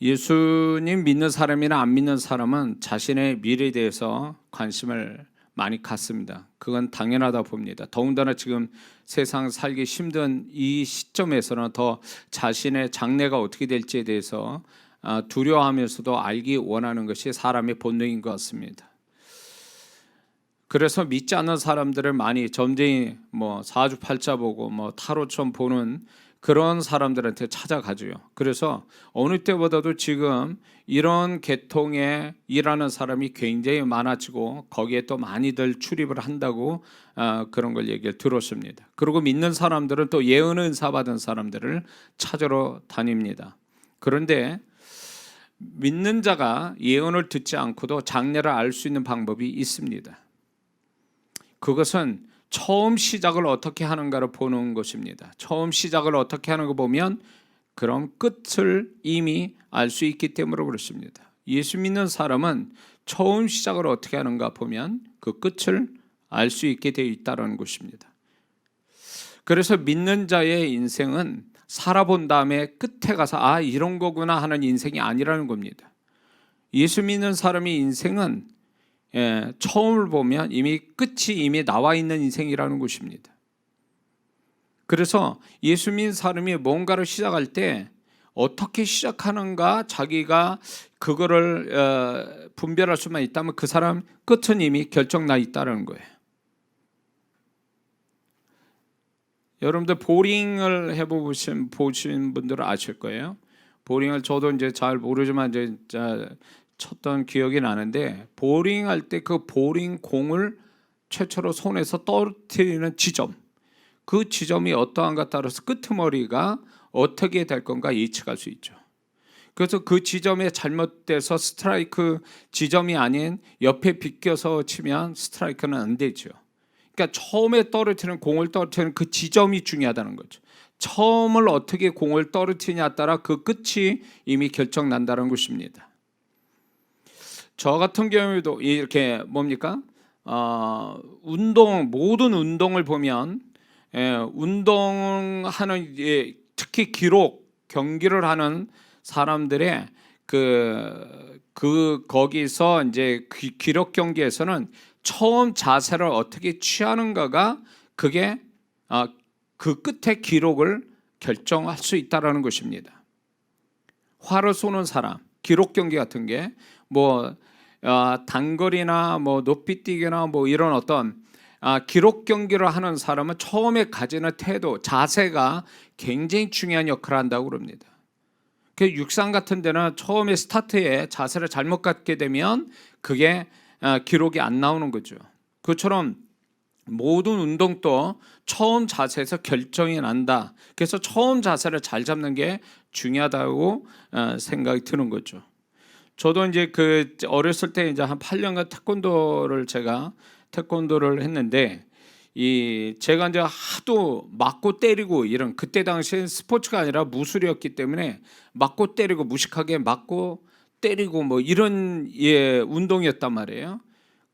예수님 믿는 사람이나 안 믿는 사람은 자신의 미래에 대해서 관심을 많이 갖습니다. 그건 당연하다 봅니다. 더군다나 지금 세상 살기 힘든 이 시점에서는 더 자신의 장래가 어떻게 될지에 대해서 두려워하면서도 알기 원하는 것이 사람의 본능인 것 같습니다. 그래서 믿지 않는 사람들을 많이 점쟁이 사주팔자 보고 타로점 보는 그런 사람들한테 찾아가죠. 그래서 어느 때보다도 지금 이런 계통에 일하는 사람이 굉장히 많아지고 거기에 또 많이들 출입을 한다고 그런 걸 얘기를 들었습니다. 그리고 믿는 사람들은 또 예언 은사 받은 사람들을 찾으러 다닙니다. 그런데 믿는 자가 예언을 듣지 않고도 장래를 알 수 있는 방법이 있습니다. 그것은 처음 시작을 어떻게 하는가를 보는 것입니다. 처음 시작을 어떻게 하는 거 보면 그럼 끝을 이미 알 수 있기 때문에 그렇습니다. 예수 믿는 사람은 처음 시작을 어떻게 하는가 보면 그 끝을 알 수 있게 되어 있다는 것입니다. 그래서 믿는 자의 인생은 살아본 다음에 끝에 가서 이런 거구나 하는 인생이 아니라는 겁니다. 예수 믿는 사람의 인생은 처음을 보면 끝이 나와 있는 인생이라는 것입니다. 그래서 예수 믿는 사람이 뭔가를 시작할 때 어떻게 시작하는가 자기가 그거를 분별할 수만 있다면 그 사람 끝은 이미 결정나 있다는 거예요. 여러분들 보링을 해보신 분들은 아실 거예요. 보링을 저도 이제 잘 모르지만 이제 쳤던 기억이 나는데, 보링할 때 그 보링 공을 최초로 손에서 떨어뜨리는 지점, 그 지점이 어떠한가 따라서 끄트머리가 어떻게 될 건가 예측할 수 있죠. 그래서 그 지점에 잘못돼서 스트라이크 지점이 아닌 옆에 비껴서 치면 스트라이크는 안 되죠. 그러니까 처음에 떨어뜨리는 공을 떨어뜨리는 그 지점이 중요하다는 거죠. 처음을 어떻게 공을 떨어뜨리냐에 따라 그 끝이 이미 결정난다는 것입니다. 저 같은 경우에도 이렇게 모든 운동을 보면 운동하는 특히 경기를 하는 사람들의 거기서 이제 기록 경기에서는 처음 자세를 어떻게 취하는가가 그게 그 끝의 기록을 결정할 수 있다라는 것입니다. 활을 쏘는 사람, 기록 경기 같은 게 단거리나 높이뛰기나 이런 어떤 기록 경기를 하는 사람은 처음에 가지는 태도, 자세가 굉장히 중요한 역할을 한다고 그럽니다. 그 육상 같은 데는 처음에 스타트에 자세를 잘못 갖게 되면 그게 기록이 안 나오는 거죠. 그처럼 모든 운동도 처음 자세에서 결정이 난다. 그래서 처음 자세를 잘 잡는 게 중요하다고 생각이 드는 거죠. 저도 이제 어렸을 때 이제 한 8년간 태권도를 했는데, 제가 이제 하도 맞고 때리고 이런, 그때 당시엔 스포츠가 아니라 무술이었기 때문에 맞고 때리고 무식하게 맞고 때리고 이런 운동이었단 말이에요.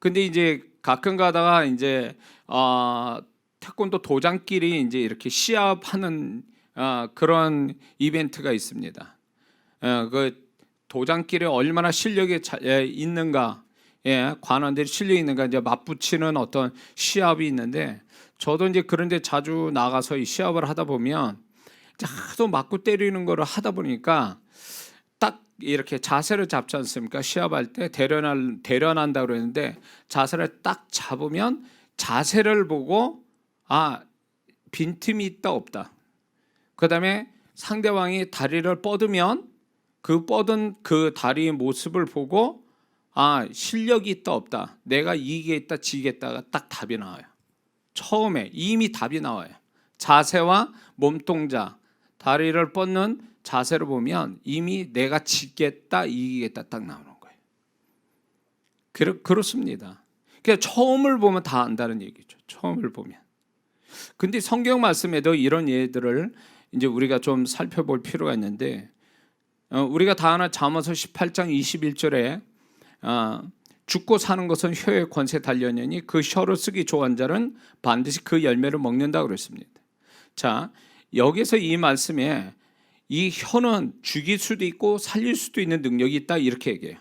근데 이제 가끔 가다가 이제 태권도 도장끼리 이제 이렇게 시합하는 그런 이벤트가 있습니다. 그 도장끼리 얼마나 실력이 있는가, 관원들이 실력이 있는가 이제 맞붙이는 어떤 시합이 있는데, 저도 이제 그런데 자주 나가서 이 시합을 하다 보면 하도 맞고 때리는 거를 하다 보니까 딱 이렇게 자세를 잡지 않습니까? 시합할 때 대련한다 그러는데, 자세를 딱 잡으면 자세를 보고 빈틈이 있다 없다. 그다음에 상대방이 다리를 뻗으면 그 뻗은 그 다리의 모습을 보고 실력이 있다 없다, 내가 이기겠다 지겠다가 딱 답이 나와요. 처음에 이미 답이 나와요. 자세와 몸동작, 다리를 뻗는 자세를 보면 이미 내가 지겠다 이기겠다 딱 나오는 거예요. 그렇습니다. 그러니까 처음을 보면 다 안다는 얘기죠. 처음을 보면. 근데 성경 말씀에도 이런 예들을 이제 우리가 좀 살펴볼 필요가 있는데, 우리가 다 아는 잠언서 18장 21절에 죽고 사는 것은 혀의 권세 달렸느니 그 혀를 쓰기 좋아하는 자는 반드시 그 열매를 먹는다고 그랬습니다. 자, 여기서 이 말씀에 이 혀는 죽일 수도 있고 살릴 수도 있는 능력이 있다 이렇게 얘기해요.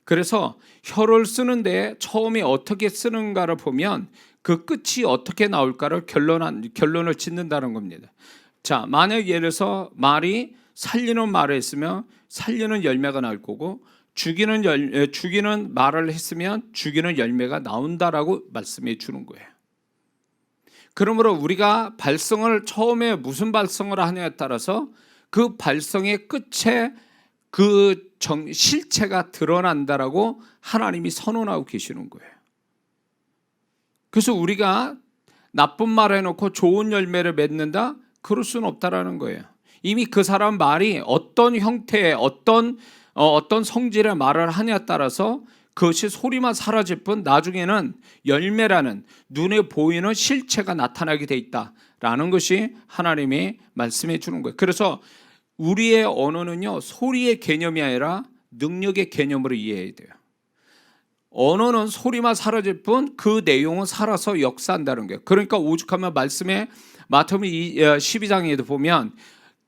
그래서 혀를 쓰는데 처음에 어떻게 쓰는가를 보면 그 끝이 어떻게 나올까를 결론을 짓는다는 겁니다. 자, 만약 예를 들어서 말이 살리는 말을 했으면 살리는 열매가 나올 거고 죽이는 말을 했으면 죽이는 열매가 나온다라고 말씀해 주는 거예요. 그러므로 우리가 발성을 처음에 무슨 발성을 하냐에 따라서 그 발성의 끝에 그 실체가 드러난다라고 하나님이 선언하고 계시는 거예요. 그래서 우리가 나쁜 말 해놓고 좋은 열매를 맺는다? 그럴 수는 없다라는 거예요. 이미 그 사람 말이 어떤 형태의 어떤 성질의 말을 하냐에 따라서 그것이 소리만 사라질 뿐 나중에는 열매라는 눈에 보이는 실체가 나타나게 돼 있다라는 것이 하나님이 말씀해 주는 거예요. 그래서 우리의 언어는요, 소리의 개념이 아니라 능력의 개념으로 이해해야 돼요. 언어는 소리만 사라질 뿐 그 내용은 살아서 역사한다는 거예요. 그러니까 오죽하면 말씀에 마태복음 12장에도 보면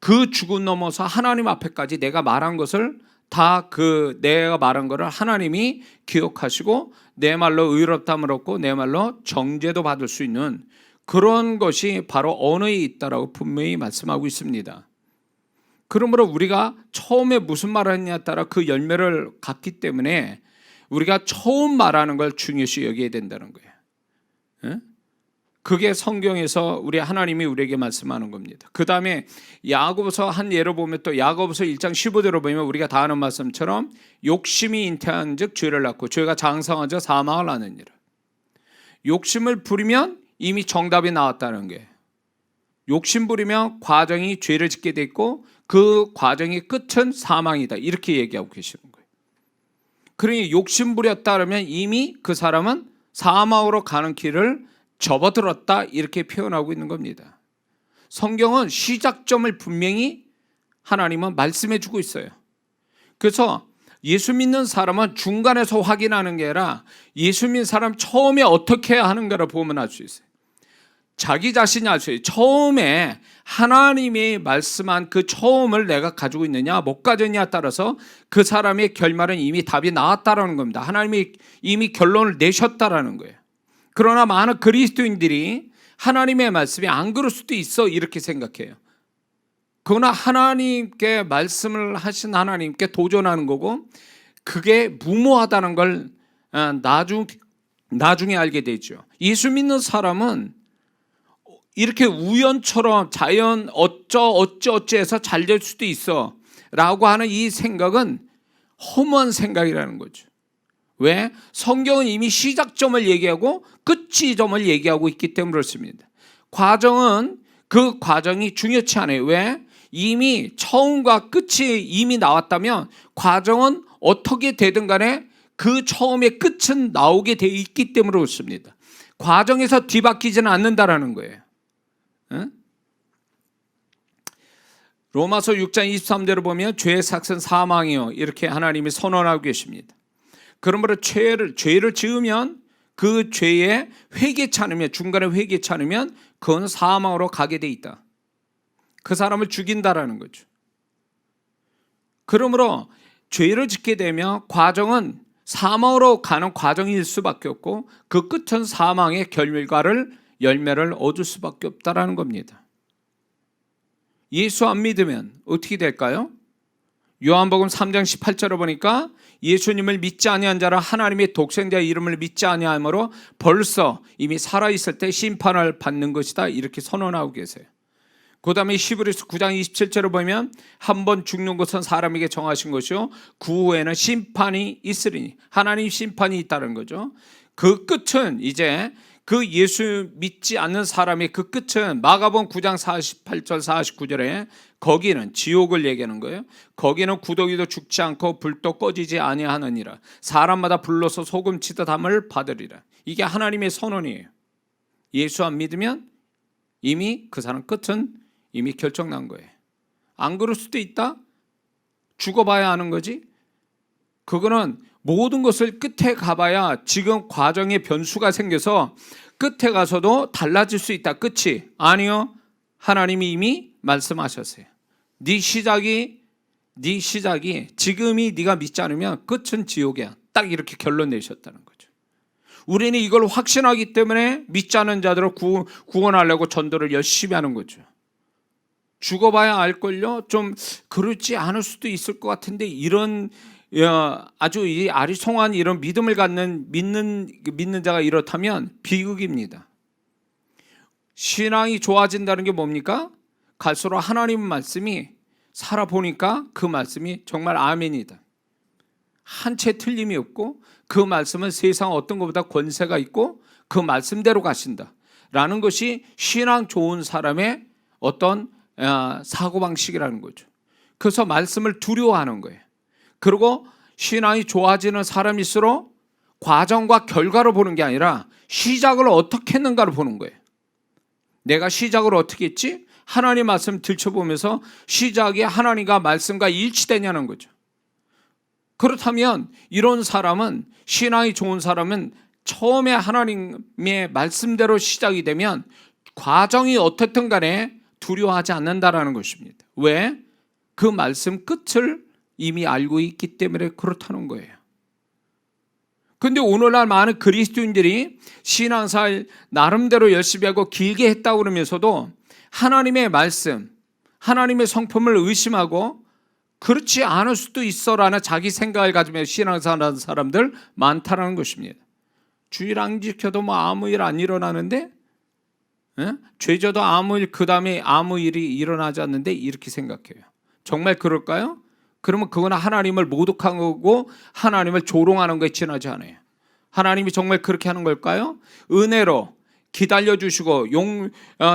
그 죽음 넘어서 하나님 앞에까지 내가 말한 것을 다 내가 말한 거를 하나님이 기억하시고 내 말로 의롭다함을 얻고 내 말로 정죄도 받을 수 있는 그런 것이 바로 언어에 있다라고 분명히 말씀하고 있습니다. 그러므로 우리가 처음에 무슨 말을 했냐에 따라 그 열매를 갖기 때문에 우리가 처음 말하는 걸 중요시 여겨야 된다는 거예요. 그게 성경에서 우리 하나님이 우리에게 말씀하는 겁니다. 그 다음에 야고보서 한 예로 보면 또 야고보서 1장 15절로 보면 우리가 다 아는 말씀처럼 욕심이 잉태한 즉 죄를 낳고 죄가 장성한 즉 사망을 낳느니라. 욕심을 부리면 이미 정답이 나왔다는 거예요. 욕심 부리면 과정이 죄를 짓게 돼 있고 그 과정의 끝은 사망이다 이렇게 얘기하고 계시는 거예요. 그러니 욕심 부렸다 그러면 이미 그 사람은 사망으로 가는 길을 접어들었다 이렇게 표현하고 있는 겁니다. 성경은 시작점을 분명히 하나님은 말씀해 주고 있어요. 그래서 예수 믿는 사람은 중간에서 확인하는 게 아니라 예수 믿는 사람 처음에 어떻게 하는가를 보면 알 수 있어요. 자기 자신이 알 수 있어요. 처음에 하나님이 말씀한 그 처음을 내가 가지고 있느냐 못 가졌냐에 따라서 그 사람의 결말은 이미 답이 나왔다라는 겁니다. 하나님이 이미 결론을 내셨다라는 거예요. 그러나 많은 그리스도인들이 하나님의 말씀이 안 그럴 수도 있어 이렇게 생각해요. 그러나 하나님께 말씀을 하신 하나님께 도전하는 거고 그게 무모하다는 걸 나중에 알게 되죠. 예수 믿는 사람은 이렇게 우연처럼 자연 어쩌해서 잘 될 수도 있어 라고 하는 이 생각은 허무한 생각이라는 거죠. 왜? 성경은 이미 시작점을 얘기하고 끝지점을 얘기하고 있기 때문에 그렇습니다. 그 과정이 중요치 않아요. 왜? 이미 처음과 끝이 이미 나왔다면 과정은 어떻게 되든 간에 그 처음의 끝은 나오게 돼 있기 때문에 그렇습니다. 과정에서 뒤바뀌지는 않는다라는 거예요. 로마서 6장 23절을 보면 죄의 삭은 사망이요 이렇게 하나님이 선언하고 계십니다. 그러므로 죄를 지으면 그 죄에 회개치 않으면 중간에 회개치 않으면 그건 사망으로 가게 돼 있다. 그 사람을 죽인다라는 거죠. 그러므로 죄를 짓게 되면 과정은 사망으로 가는 과정일 수밖에 없고 그 끝은 사망의 열매를 얻을 수밖에 없다라는 겁니다. 예수 안 믿으면 어떻게 될까요? 요한복음 3장 18절을 보니까 예수님을 믿지 아니한 자라 하나님의 독생자의 이름을 믿지 아니함으로 벌써 이미 살아있을 때 심판을 받는 것이다 이렇게 선언하고 계세요. 그 다음에 히브리서 9장 27절을 보면 한 번 죽는 것은 사람에게 정하신 것이요 그 후에는 심판이 있으리니 하나님 심판이 있다는 거죠. 그 끝은 이제 그 예수 믿지 않는 사람의 그 끝은 마가복음 9장 48절 49절에 거기는 지옥을 얘기하는 거예요. 거기는 구더기도 죽지 않고 불도 꺼지지 아니하느니라. 사람마다 불러서 소금 치듯 함을 받으리라. 이게 하나님의 선언이에요. 예수 안 믿으면 이미 그 사람 끝은 이미 결정난 거예요. 안 그럴 수도 있다? 죽어봐야 하는 거지. 그거는 모든 것을 끝에 가봐야 지금 과정에 변수가 생겨서 끝에 가서도 달라질 수 있다. 끝이 아니요. 하나님이 이미 말씀하셨어요. 네 시작이 지금이 네가 믿지 않으면 끝은 지옥이야. 딱 이렇게 결론 내셨다는 거죠. 우리는 이걸 확신하기 때문에 믿지 않은 자들을 구원하려고 전도를 열심히 하는 거죠. 죽어봐야 알걸요. 좀 그렇지 않을 수도 있을 것 같은데 이런 아주 이 아리송한 이런 믿음을 갖는 믿는 자가 이렇다면 비극입니다. 신앙이 좋아진다는 게 뭡니까? 갈수록 하나님 말씀이 살아보니까 그 말씀이 정말 아멘이다. 한 채 틀림이 없고 그 말씀은 세상 어떤 것보다 권세가 있고 그 말씀대로 가신다 라는 것이 신앙 좋은 사람의 어떤 사고방식이라는 거죠. 그래서 말씀을 두려워하는 거예요. 그리고 신앙이 좋아지는 사람일수록 과정과 결과로 보는 게 아니라 시작을 어떻게 했는가를 보는 거예요. 내가 시작을 어떻게 했지? 하나님 말씀 들춰보면서 시작이 하나님과 말씀과 일치되냐는 거죠. 그렇다면 이런 사람은, 신앙이 좋은 사람은 처음에 하나님의 말씀대로 시작이 되면 과정이 어떻든 간에 두려워하지 않는다라는 것입니다. 왜? 그 말씀 끝을 이미 알고 있기 때문에 그렇다는 거예요. 그런데 오늘날 많은 그리스도인들이 신앙생활 나름대로 열심히 하고 길게 했다고 그러면서도 하나님의 말씀, 하나님의 성품을 의심하고 그렇지 않을 수도 있어라는 자기 생각을 가지며 신앙생활하는 사람들 많다라는 것입니다. 주일 안 지켜도 뭐 아무 일 안 일어나는데, 죄져도 아무 일, 그 다음에 아무 일이 일어나지 않는데 이렇게 생각해요. 정말 그럴까요? 그러면 그건 하나님을 모독하고 하나님을 조롱하는 것에 지나지 않아요. 하나님이 정말 그렇게 하는 걸까요? 은혜로 기다려주시고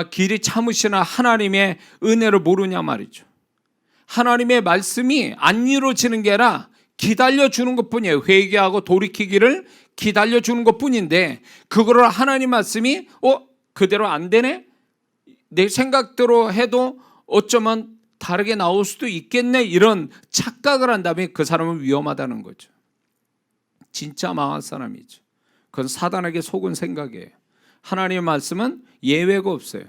길이 참으시는 하나님의 은혜를 모르냐 말이죠. 하나님의 말씀이 안 이루어지는 게 아니라 기다려주는 것뿐이에요. 회개하고 돌이키기를 기다려주는 것뿐인데 그거를 하나님 말씀이 그대로 안 되네? 내 생각대로 해도 어쩌면 다르게 나올 수도 있겠네, 이런 착각을 한다면 그 사람은 위험하다는 거죠. 진짜 망한 사람이죠. 그건 사단에게 속은 생각이에요. 하나님의 말씀은 예외가 없어요.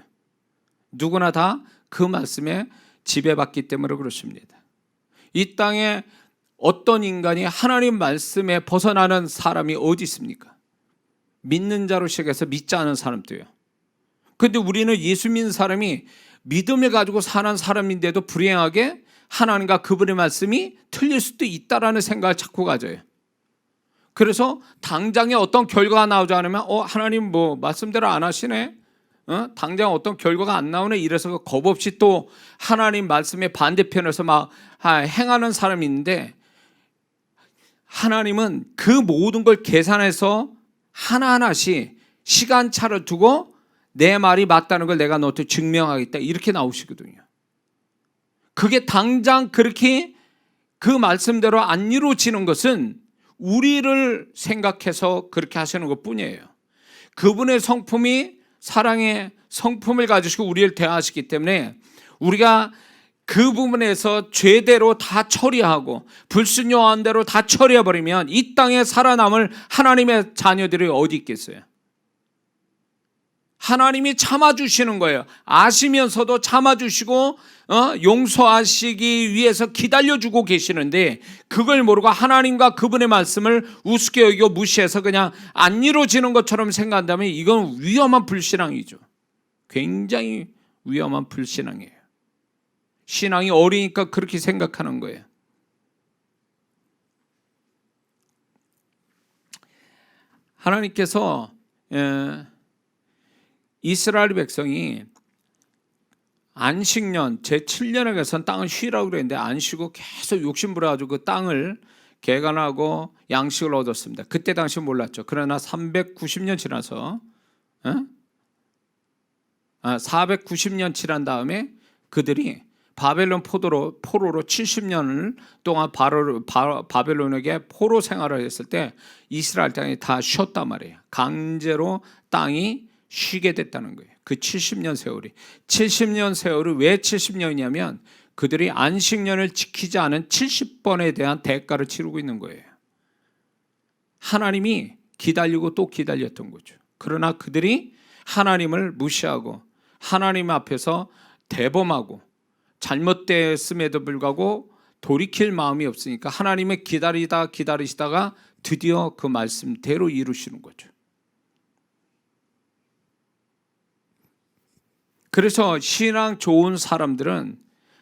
누구나 다 그 말씀에 지배받기 때문에 그렇습니다. 이 땅에 어떤 인간이 하나님 말씀에 벗어나는 사람이 어디 있습니까? 믿는 자로 시작해서 믿지 않은 사람도요. 그런데 우리는 예수 믿는 사람이 믿음을 가지고 사는 사람인데도 불행하게 하나님과 그분의 말씀이 틀릴 수도 있다라는 생각을 자꾸 가져요. 그래서 당장에 어떤 결과가 나오지 않으면 하나님 뭐 말씀대로 안 하시네, 당장 어떤 결과가 안 나오네, 이래서 겁없이 또 하나님 말씀의 반대편에서 막 행하는 사람이 있는데, 하나님은 그 모든 걸 계산해서 하나하나씩 시간차를 두고 내 말이 맞다는 걸 내가 너한테 증명하겠다, 이렇게 나오시거든요. 그게 당장 그렇게 그 말씀대로 안 이루어지는 것은 우리를 생각해서 그렇게 하시는 것뿐이에요. 그분의 성품이 사랑의 성품을 가지시고 우리를 대하시기 때문에 우리가 그 부분에서 죄대로 다 처리하고 불순종한 대로 다 처리해버리면 이 땅에 살아남을 하나님의 자녀들이 어디 있겠어요? 하나님이 참아주시는 거예요. 아시면서도 참아주시고 용서하시기 위해서 기다려주고 계시는데 그걸 모르고 하나님과 그분의 말씀을 우습게 여기고 무시해서 그냥 안 이루어지는 것처럼 생각한다면 이건 위험한 불신앙이죠. 굉장히 위험한 불신앙이에요. 신앙이 어리니까 그렇게 생각하는 거예요. 하나님께서 이스라엘 백성이 안식년 제7년에 가서 땅을 쉬라고 그랬는데 안 쉬고 계속 욕심부려가지고 그 땅을 개간하고 양식을 얻었습니다. 그때 당시 몰랐죠. 그러나 390년 지나서 490년 지난 다음에 그들이 바벨론 포로로 70년 동안 바벨론에게 포로 생활을 했을 때 이스라엘 땅이 다 쉬었단 말이에요. 강제로 땅이 쉬게 됐다는 거예요. 그 70년 세월이. 70년 세월이 왜 70년이냐면 그들이 안식년을 지키지 않은 70번에 대한 대가를 치르고 있는 거예요. 하나님이 기다리고 또 기다렸던 거죠. 그러나 그들이 하나님을 무시하고 하나님 앞에서 대범하고 잘못됐음에도 불구하고 돌이킬 마음이 없으니까 하나님의 기다리시다가 드디어 그 말씀대로 이루시는 거죠. 그래서 신앙 좋은 사람들은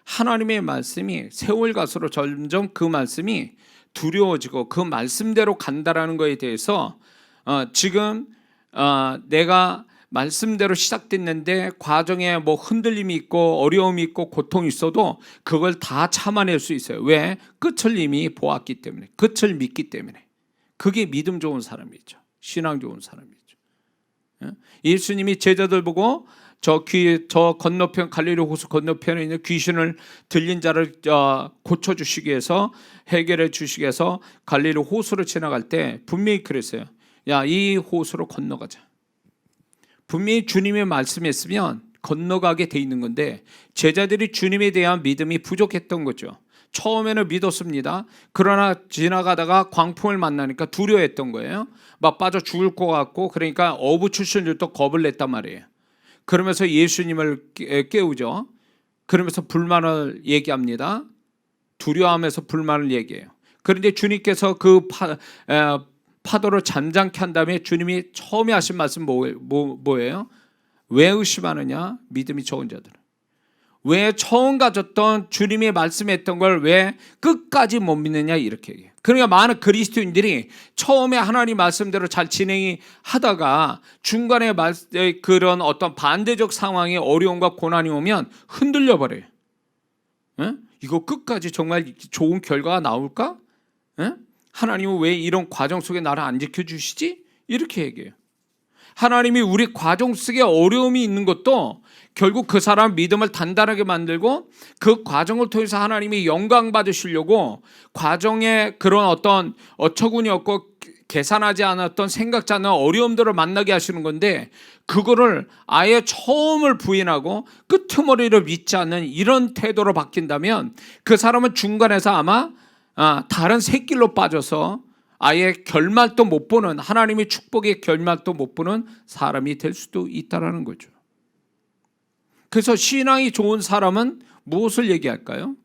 하나님의 말씀이 세월 갈수록 점점 그 말씀이 두려워지고 그 말씀대로 간다라는 거에 대해서 지금 내가 말씀대로 시작됐는데 과정에 뭐 흔들림이 있고 어려움이 있고 고통이 있어도 그걸 다 참아낼 수 있어요. 왜? 끝을 이미 보았기 때문에, 끝을 믿기 때문에. 그게 믿음 좋은 사람이죠. 신앙 좋은 사람이죠. 예수님이 제자들 보고 저 건너편 갈릴리 호수 건너편에 있는 귀신을 들린 자를 고쳐주시기 위해서, 해결해 주시기 위해서 갈릴리 호수를 지나갈 때 분명히 그랬어요. 야, 이 호수로 건너가자. 분명히 주님의 말씀했으면 건너가게 돼 있는 건데 제자들이 주님에 대한 믿음이 부족했던 거죠. 처음에는 믿었습니다. 그러나 지나가다가 광풍을 만나니까 두려워했던 거예요. 막 빠져 죽을 것 같고, 그러니까 어부 출신들도 겁을 냈단 말이에요. 그러면서 예수님을 깨우죠. 그러면서 불만을 얘기합니다. 두려워하면서 불만을 얘기해요. 그런데 주님께서 그 파도를 잠잠케 한 다음에 주님이 처음에 하신 말씀 뭐예요? 왜 의심하느냐? 믿음이 적은 자들. 왜 처음 가졌던 주님이 말씀했던 걸 왜 끝까지 못 믿느냐, 이렇게 얘기해요. 그러니까 많은 그리스도인들이 처음에 하나님 말씀대로 잘 진행이 하다가 중간에 그런 어떤 반대적 상황의 어려움과 고난이 오면 흔들려 버려요. 이거 끝까지 정말 좋은 결과가 나올까? 하나님은 왜 이런 과정 속에 나를 안 지켜주시지? 이렇게 얘기해요. 하나님이 우리 과정 속에 어려움이 있는 것도 결국 그 사람 믿음을 단단하게 만들고 그 과정을 통해서 하나님이 영광 받으시려고 과정에 그런 어떤 어처구니 없고 계산하지 않았던 생각지 않은 어려움들을 만나게 하시는 건데, 그거를 아예 처음을 부인하고 끄트머리를 믿지 않는 이런 태도로 바뀐다면 그 사람은 중간에서 아마 다른 샛길로 빠져서 아예 결말도 못 보는, 하나님의 축복의 결말도 못 보는 사람이 될 수도 있다는 거죠. 그래서 신앙이 좋은 사람은 무엇을 얘기할까요?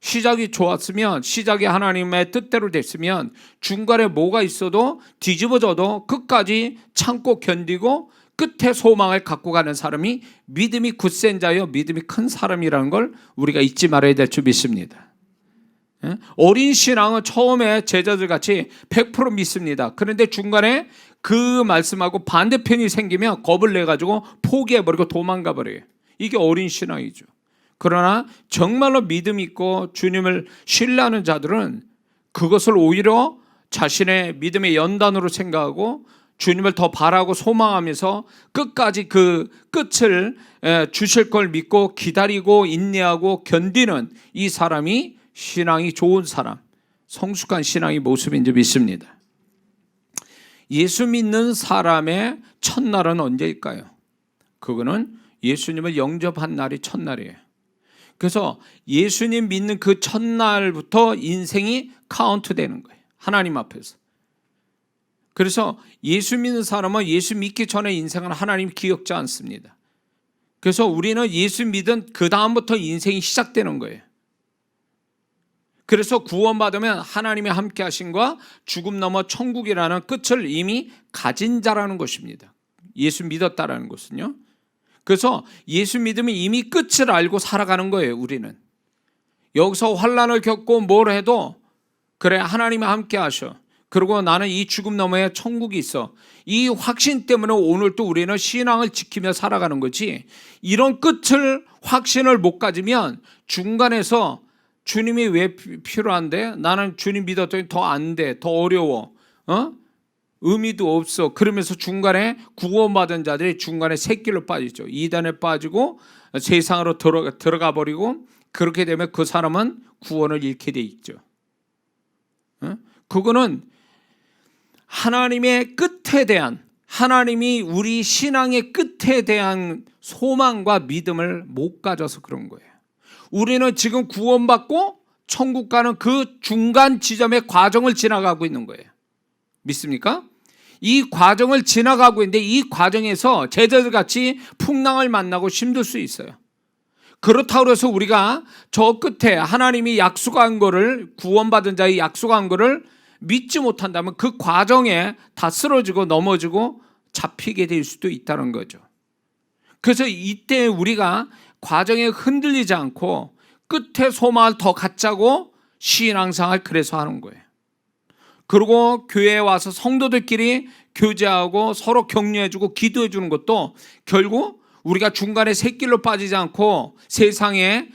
시작이 좋았으면, 시작이 하나님의 뜻대로 됐으면 중간에 뭐가 있어도 뒤집어져도 끝까지 참고 견디고 끝에 소망을 갖고 가는 사람이 믿음이 굳센 자여 믿음이 큰 사람이라는 걸 우리가 잊지 말아야 될 줄 믿습니다. 어린 신앙은 처음에 제자들 같이 100% 믿습니다. 그런데 중간에 그 말씀하고 반대편이 생기면 겁을 내가지고 포기해버리고 도망가 버려요. 이게 어린 신앙이죠. 그러나 정말로 믿음 있고 주님을 신뢰하는 자들은 그것을 오히려 자신의 믿음의 연단으로 생각하고 주님을 더 바라고 소망하면서 끝까지 그 끝을 주실 걸 믿고 기다리고 인내하고 견디는 이 사람이 신앙이 좋은 사람, 성숙한 신앙의 모습인 줄 믿습니다. 예수 믿는 사람의 첫날은 언제일까요? 그거는 예수님을 영접한 날이 첫날이에요. 그래서 예수님 믿는 그 첫날부터 인생이 카운트 되는 거예요. 하나님 앞에서. 그래서 예수 믿는 사람은 예수 믿기 전에 인생은 하나님 기억지 않습니다. 그래서 우리는 예수 믿은 그 다음부터 인생이 시작되는 거예요. 그래서 구원받으면 하나님의 함께 하심과 죽음 넘어 천국이라는 끝을 이미 가진 자라는 것입니다. 예수 믿었다라는 것은요. 그래서 예수 믿으면 이미 끝을 알고 살아가는 거예요. 우리는 여기서 환난을 겪고 뭘 해도 그래, 하나님이 함께 하셔. 그리고 나는 이 죽음 너머에 천국이 있어. 이 확신 때문에 오늘 또 우리는 신앙을 지키며 살아가는 거지, 이런 끝을 확신을 못 가지면 중간에서 주님이 왜 필요한데? 나는 주님 믿었더니 더 안 돼, 더 어려워, 의미도 없어. 그러면서 중간에 구원받은 자들이 중간에 샛길로 빠지죠. 이단에 빠지고 세상으로 들어가 버리고, 그렇게 되면 그 사람은 구원을 잃게 돼 있죠. 그거는 하나님의 끝에 대한, 하나님이 우리 신앙의 끝에 대한 소망과 믿음을 못 가져서 그런 거예요. 우리는 지금 구원받고 천국 가는 그 중간 지점의 과정을 지나가고 있는 거예요. 믿습니까? 이 과정을 지나가고 있는데 이 과정에서 제자들 같이 풍랑을 만나고 힘들 수 있어요. 그렇다고 해서 우리가 저 끝에 하나님이 약속한 거를, 구원받은 자의 약속한 거를 믿지 못한다면 그 과정에 다 쓰러지고 넘어지고 잡히게 될 수도 있다는 거죠. 그래서 이때 우리가 과정에 흔들리지 않고 끝에 소망을 더 갖자고 신앙생활 그래서 하는 거예요. 그리고 교회에 와서 성도들끼리 교제하고 서로 격려해주고 기도해주는 것도 결국 우리가 중간에 샛길로 빠지지 않고 세상에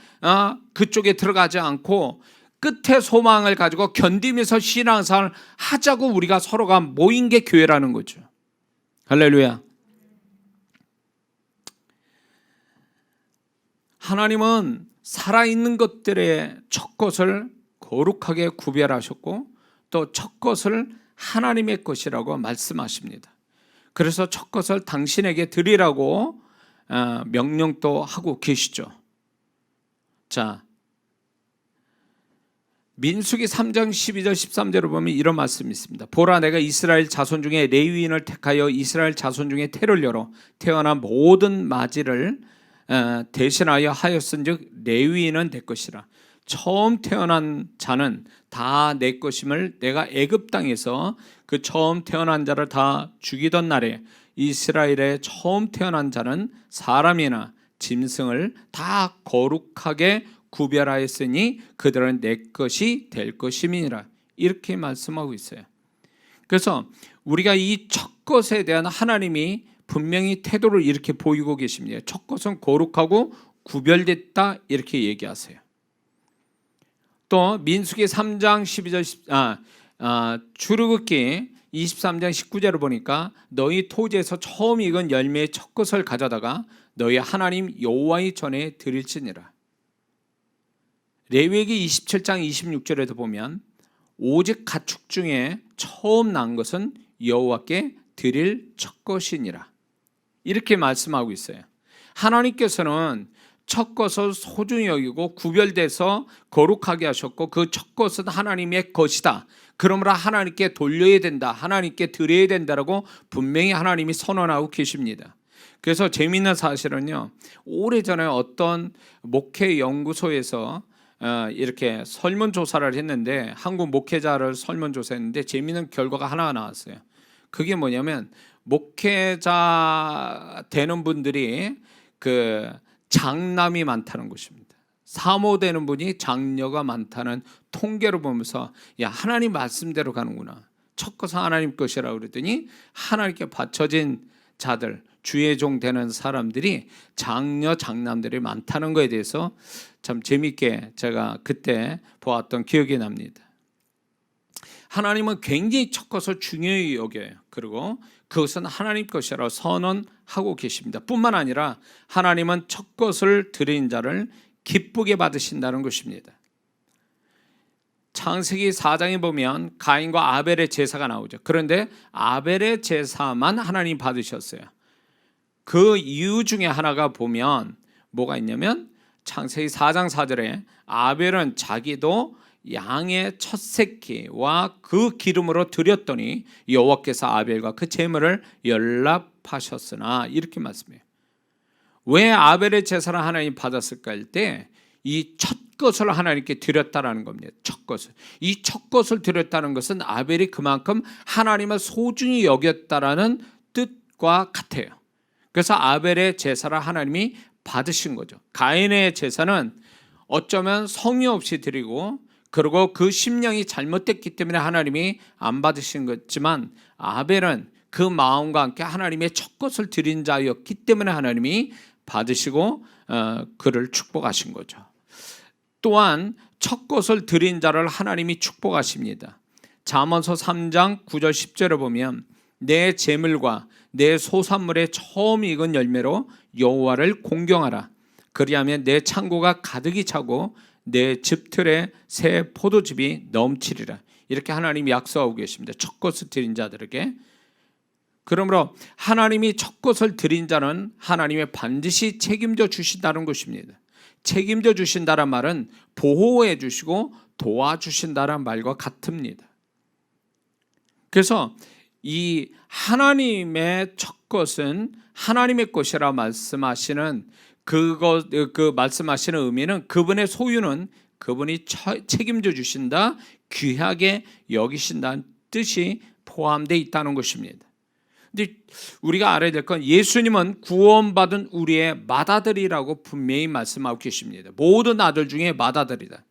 그쪽에 들어가지 않고 끝에 소망을 가지고 견디면서 신앙생활을 하자고 우리가 서로가 모인 게 교회라는 거죠. 할렐루야. 하나님은 살아있는 것들의 첫 것을 거룩하게 구별하셨고 또 첫 것을 하나님의 것이라고 말씀하십니다. 그래서 첫 것을 당신에게 드리라고 명령도 하고 계시죠. 자, 민수기 3장 12절 13절을 보면 이런 말씀이 있습니다. 보라, 내가 이스라엘 자손 중에 레위인을 택하여 이스라엘 자손 중에 태를 열어 태어난 모든 마지를 대신하여 하였은즉 레위인은 내 것이라. 처음 태어난 자는 다 내 것임을 내가 애굽 땅에서 그 처음 태어난 자를 다 죽이던 날에 이스라엘의 처음 태어난 자는 사람이나 짐승을 다 거룩하게 구별하였으니 그들은 내 것이 될 것임이니라. 이렇게 말씀하고 있어요. 그래서 우리가 이 첫 것에 대한 하나님이 분명히 태도를 이렇게 보이고 계십니다. 첫 것은 거룩하고 구별됐다 이렇게 얘기하세요. 또 민수기 3장 12절 출애굽기 23장 19절을 보니까 너희 토지에서 처음 익은 열매의 첫 것을 가져다가 너희 하나님 여호와의 전에 드릴지니라. 레위기 27장 26절에도 보면 오직 가축 중에 처음 난 것은 여호와께 드릴 첫 것이니라. 이렇게 말씀하고 있어요. 하나님께서는 첫 것을 소중히 여기고 구별돼서 거룩하게 하셨고 그 첫 것은 하나님의 것이다. 그러므로 하나님께 돌려야 된다. 하나님께 드려야 된다라고 분명히 하나님이 선언하고 계십니다. 그래서 재미있는 사실은요. 오래전에 어떤 목회 연구소에서 이렇게 설문조사를 했는데 한국 목회자를 설문조사했는데 재미있는 결과가 하나가 나왔어요. 그게 뭐냐면 목회자 되는 분들이 그 장남이 많다는 것입니다. 사모되는 분이 장녀가 많다는 통계를 보면서 야, 하나님 말씀대로 가는구나. 첫 것은 하나님 것이라고 그랬더니 하나님께 바쳐진 자들, 주의 종 되는 사람들이 장녀, 장남들이 많다는 것에 대해서 참 재미있게 제가 그때 보았던 기억이 납니다. 하나님은 굉장히 첫 것을 중요히 여겨요. 그리고 그것은 하나님 것이라고 선언하고 계십니다. 뿐만 아니라 하나님은 첫 것을 드린 자를 기쁘게 받으신다는 것입니다. 창세기 4장에 보면 가인과 아벨의 제사가 나오죠. 그런데 아벨의 제사만 하나님 받으셨어요. 그 이유 중에 하나가 보면 뭐가 있냐면 창세기 4장 4절에 아벨은 자기도 양의 첫 새끼와 그 기름으로 드렸더니 여호와께서 아벨과 그 제물을 연락하셨으나 이렇게 말씀해요. 왜 아벨의 제사를 하나님 받았을까 할 때 이 첫 것을 하나님께 드렸다라는 겁니다. 첫 것을. 이 첫 것을 드렸다는 것은 아벨이 그만큼 하나님을 소중히 여겼다라는 뜻과 같아요. 그래서 아벨의 제사를 하나님이 받으신 거죠. 가인의 제사는 어쩌면 성의 없이 드리고 그리고 그 심령이 잘못됐기 때문에 하나님이 안 받으신 거지만 아벨은 그 마음과 함께 하나님의 첫 것을 드린 자였기 때문에 하나님이 받으시고 그를 축복하신 거죠. 또한 첫 것을 드린 자를 하나님이 축복하십니다. 잠언서 3장 9절 10절을 보면 내 제물과 내 소산물의 처음 익은 열매로 여호와를 공경하라. 그리하면 내 창고가 가득히 차고 내 집틀에 새 포도즙이 넘치리라. 이렇게 하나님이 약속하고 계십니다. 첫 것을 드린 자들에게. 그러므로 하나님이 첫 것을 드린 자는 하나님이 반드시 책임져 주신다는 것입니다. 책임져 주신다는 말은 보호해 주시고 도와주신다는 말과 같습니다. 그래서 이 하나님의 첫 것은 하나님의 것이라 말씀하시는 그 말씀하시는 의미는 그분의 소유는 그분이 책임져 주신다, 귀하게 여기신다는 뜻이 포함되어 있다는 것입니다. 근데 우리가 알아야 될 건 예수님은 구원받은 우리의 맏아들이라고 분명히 말씀하고 계십니다. 모든 아들 중에 맏아들이다.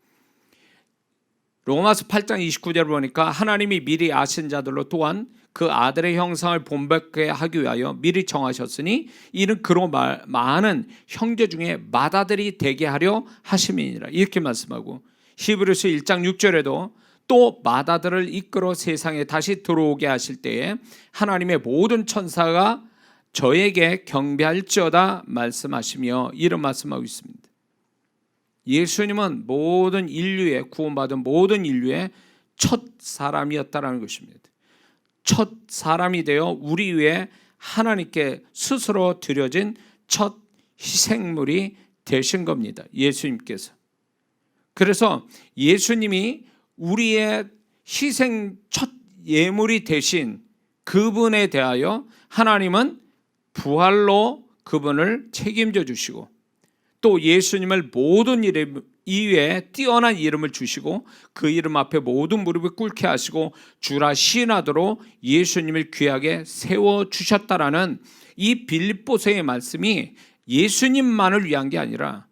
로마서 8장 29절 보니까 하나님이 미리 아신 자들로 또한 그 아들의 형상을 본받게 하기 위하여 미리 정하셨으니 이는 그로 많은 형제 중에 맏아들이 되게 하려 하심이니라, 이렇게 말씀하고, 히브리서 1장 6절에도 또 맏아들을 이끌어 세상에 다시 들어오게 하실 때에 하나님의 모든 천사가 저에게 경배할지어다 말씀하시며 이런 말씀하고 있습니다. 예수님은 모든 인류의, 구원받은 모든 인류의 첫 사람이었다라는 것입니다. 첫 사람이 되어 우리 위해 하나님께 스스로 드려진 첫 희생물이 되신 겁니다, 예수님께서. 그래서 예수님이 우리의 희생 첫 예물이 되신 그분에 대하여 하나님은 부활로 그분을 책임져 주시고, 또 예수님을 모든 이름 이외에 뛰어난 이름을 주시고 그 이름 앞에 모든 무릎을 꿇게 하시고 주라 시인하도록 예수님을 귀하게 세워주셨다라는 이 빌립보서의 말씀이 예수님만을 위한 게 아니라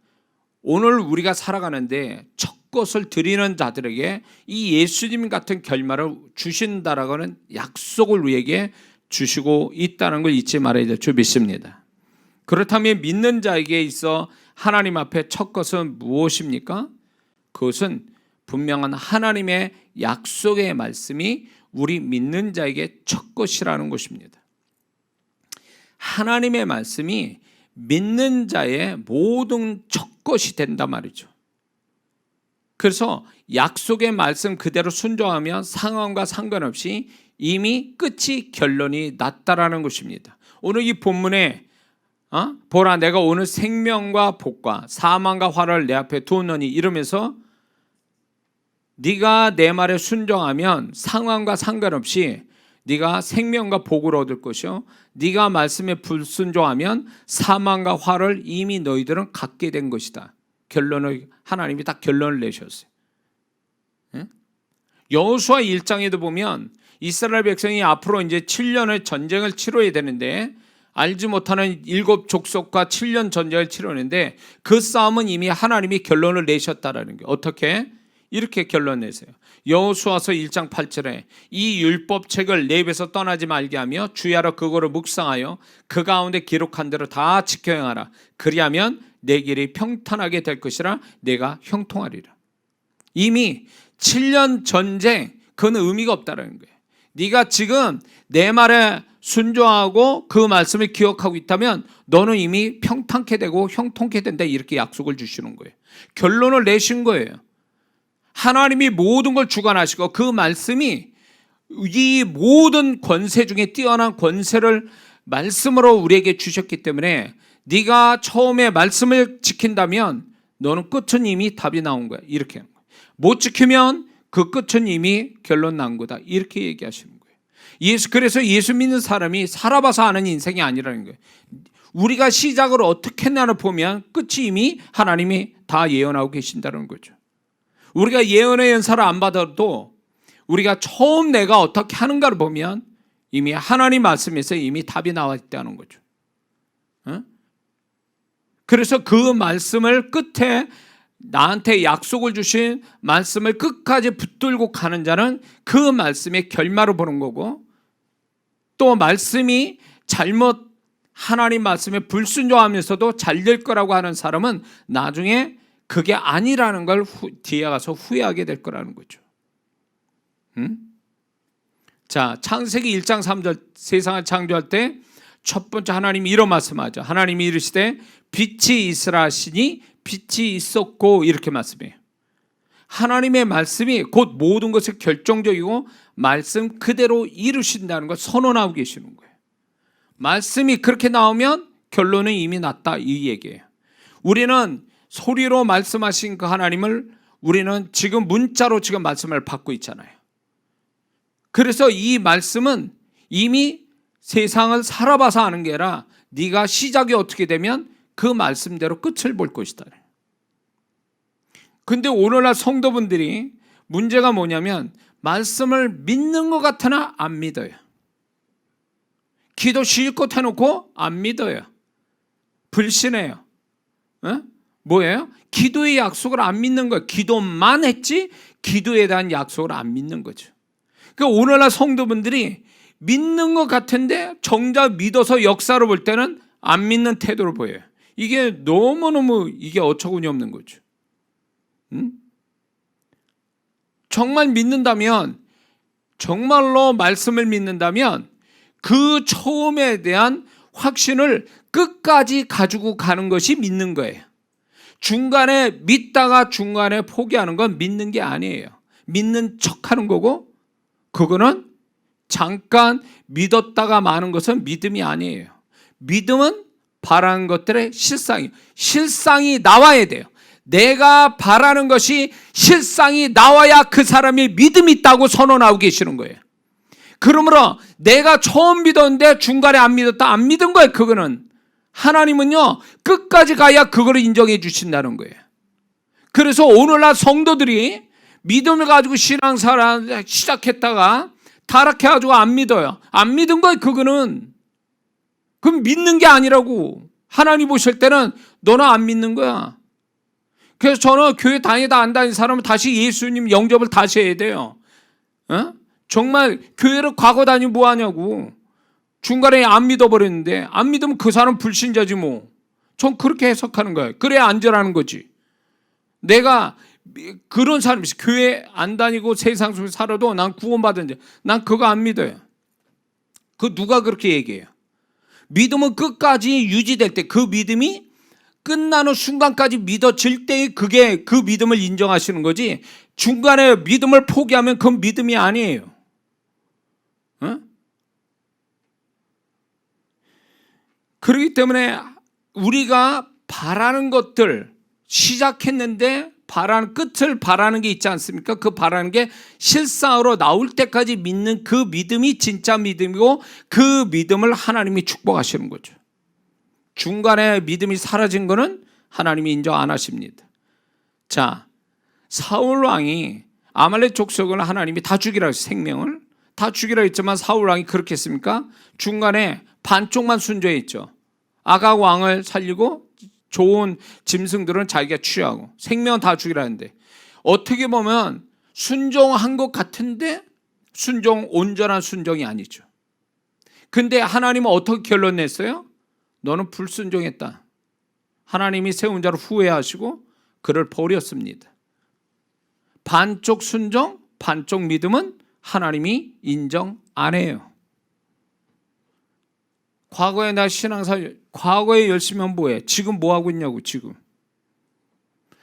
오늘 우리가 살아가는데 첫 것을 드리는 자들에게 이 예수님 같은 결말을 주신다라고 하는 약속을 우리에게 주시고 있다는 걸 잊지 말아야 될 줄 믿습니다. 그렇다면 믿는 자에게 있어 하나님 앞에 첫 것은 무엇입니까? 그것은 분명한 하나님의 약속의 말씀이 우리 믿는 자에게 첫 것이라는 것입니다. 하나님의 말씀이 믿는 자의 모든 첫 것이 된단 말이죠. 그래서 약속의 말씀 그대로 순종하면 상황과 상관없이 이미 끝이 결론이 났다라는 것입니다. 오늘 이 본문에 보라 내가 오늘 생명과 복과 사망과 화를 내 앞에 두었노니 이러면서 네가 내 말에 순종하면 상황과 상관없이 네가 생명과 복을 얻을 것이요 네가 말씀에 불순종하면 사망과 화를 이미 너희들은 갖게 된 것이다. 결론을 하나님이 다 결론을 내셨어요. 여호수아 1장에도 보면 이스라엘 백성이 앞으로 이제 7년의 전쟁을 치러야 되는데 알지 못하는 7족속과 7년 전쟁을 치르는데 그 싸움은 이미 하나님이 결론을 내셨다라는 게 어떻게? 이렇게 결론 내세요. 여호수아서 1장 8절에 이 율법책을 내 입에서 떠나지 말게 하며 주야로 그거를 묵상하여 그 가운데 기록한 대로 다 지켜 행하라. 그리하면 내 길이 평탄하게 될 것이라 내가 형통하리라. 이미 7년 전쟁 그건 의미가 없다는 거예요. 네가 지금 내 말에 순종하고 그 말씀을 기억하고 있다면 너는 이미 평탄케 되고 형통케 된다, 이렇게 약속을 주시는 거예요. 결론을 내신 거예요. 하나님이 모든 걸 주관하시고 그 말씀이 이 모든 권세 중에 뛰어난 권세를 말씀으로 우리에게 주셨기 때문에 네가 처음에 말씀을 지킨다면 너는 끝은 이미 답이 나온 거야. 이렇게 못 지키면 그 끝은 이미 결론 난 거다. 이렇게 얘기하시는 거예요. 그래서 예수 믿는 사람이 살아봐서 아는 인생이 아니라는 거예요. 우리가 시작을 어떻게 했나를 보면 끝이 이미 하나님이 다 예언하고 계신다는 거죠. 우리가 예언의 연사를 안 받아도 우리가 처음 내가 어떻게 하는가를 보면 이미 하나님 말씀에서 이미 답이 나와 있다는 거죠. 그래서 그 말씀을 끝에 나한테 약속을 주신 말씀을 끝까지 붙들고 가는 자는 그 말씀의 결말을 보는 거고, 또 말씀이 잘못 하나님 말씀에 불순종하면서도 잘 될 거라고 하는 사람은 나중에 그게 아니라는 걸 뒤에 가서 후회하게 될 거라는 거죠. 자, 창세기 1장 3절 세상을 창조할 때 첫 번째 하나님이 이런 말씀하죠. 하나님이 이르시되 빛이 있으라 하시니 빛이 있었고, 이렇게 말씀해요. 하나님의 말씀이 곧 모든 것을 결정적이고 말씀 그대로 이루신다는 걸 선언하고 계시는 거예요. 말씀이 그렇게 나오면 결론은 이미 났다, 이 얘기예요. 우리는 소리로 말씀하신 그 하나님을 우리는 지금 문자로 지금 말씀을 받고 있잖아요. 그래서 이 말씀은 이미 세상을 살아봐서 아는 게 아니라 네가 시작이 어떻게 되면 그 말씀대로 끝을 볼 것이다. 근데 오늘날 성도분들이 문제가 뭐냐면 말씀을 믿는 것 같으나 안 믿어요. 기도 실컷 해놓고 안 믿어요. 불신해요. 뭐예요? 기도의 약속을 안 믿는 거예요. 기도만 했지 기도에 대한 약속을 안 믿는 거죠. 그러니까 오늘날 성도분들이 믿는 것 같은데 정작 믿어서 역사로 볼 때는 안 믿는 태도를 보여요. 이게 너무너무 이게 어처구니 없는 거죠. 정말 믿는다면, 정말로 말씀을 믿는다면 그 처음에 대한 확신을 끝까지 가지고 가는 것이 믿는 거예요. 중간에 믿다가 중간에 포기하는 건 믿는 게 아니에요. 믿는 척하는 거고, 그거는 잠깐 믿었다가 마는 것은 믿음이 아니에요. 믿음은 바라는 것들의 실상이 나와야 돼요. 내가 바라는 것이 실상이 나와야 그 사람이 믿음이 있다고 선언하고 계시는 거예요. 그러므로 내가 처음 믿었는데 중간에 안 믿었다, 안 믿은 거예요. 그거는 하나님은요 끝까지 가야 그거를 인정해 주신다는 거예요. 그래서 오늘날 성도들이 믿음을 가지고 신앙생활 시작했다가 타락해가지고 안 믿어요. 안 믿은 거예요. 그거는 그럼 믿는 게 아니라고. 하나님 보실 때는 너는 안 믿는 거야. 그래서 저는 교회 다니다 안 다닌 사람은 다시 예수님 영접을 다시 해야 돼요. 정말 교회를 과거 다니면 뭐하냐고. 중간에 안 믿어버렸는데 안 믿으면 그 사람 불신자지 뭐. 전 그렇게 해석하는 거예요. 그래야 안전하는 거지. 내가 그런 사람이 교회 안 다니고 세상 속에 살아도 난 구원받은지, 난 그거 안 믿어요. 그 누가 그렇게 얘기해요? 믿음은 끝까지 유지될 때, 그 믿음이 끝나는 순간까지 믿어질 때 그게 그 믿음을 인정하시는 거지, 중간에 믿음을 포기하면 그건 믿음이 아니에요. 그렇기 때문에 우리가 바라는 것들, 시작했는데 바라는 끝을 바라는 게 있지 않습니까? 그 바라는 게 실상으로 나올 때까지 믿는 그 믿음이 진짜 믿음이고, 그 믿음을 하나님이 축복하시는 거죠. 중간에 믿음이 사라진 거는 하나님이 인정 안 하십니다. 자, 사울 왕이 아말렉 족속을 하나님이 다 죽이라 했어요. 생명을 다 죽이라 했지만 사울 왕이 그렇게 했습니까? 중간에 반쪽만 순종했죠. 아각 왕을 살리고 좋은 짐승들은 자기가 취하고 생명은 다 죽이라 했는데, 어떻게 보면 순종한 것 같은데 온전한 순종이 아니죠. 근데 하나님은 어떻게 결론 냈어요? 너는 불순종했다. 하나님이 세운 자를 후회하시고 그를 버렸습니다. 반쪽 순종, 반쪽 믿음은 하나님이 인정 안 해요. 과거에 나 신앙생활, 과거에 열심히 하면 뭐해? 지금 뭐 하고 있냐고. 지금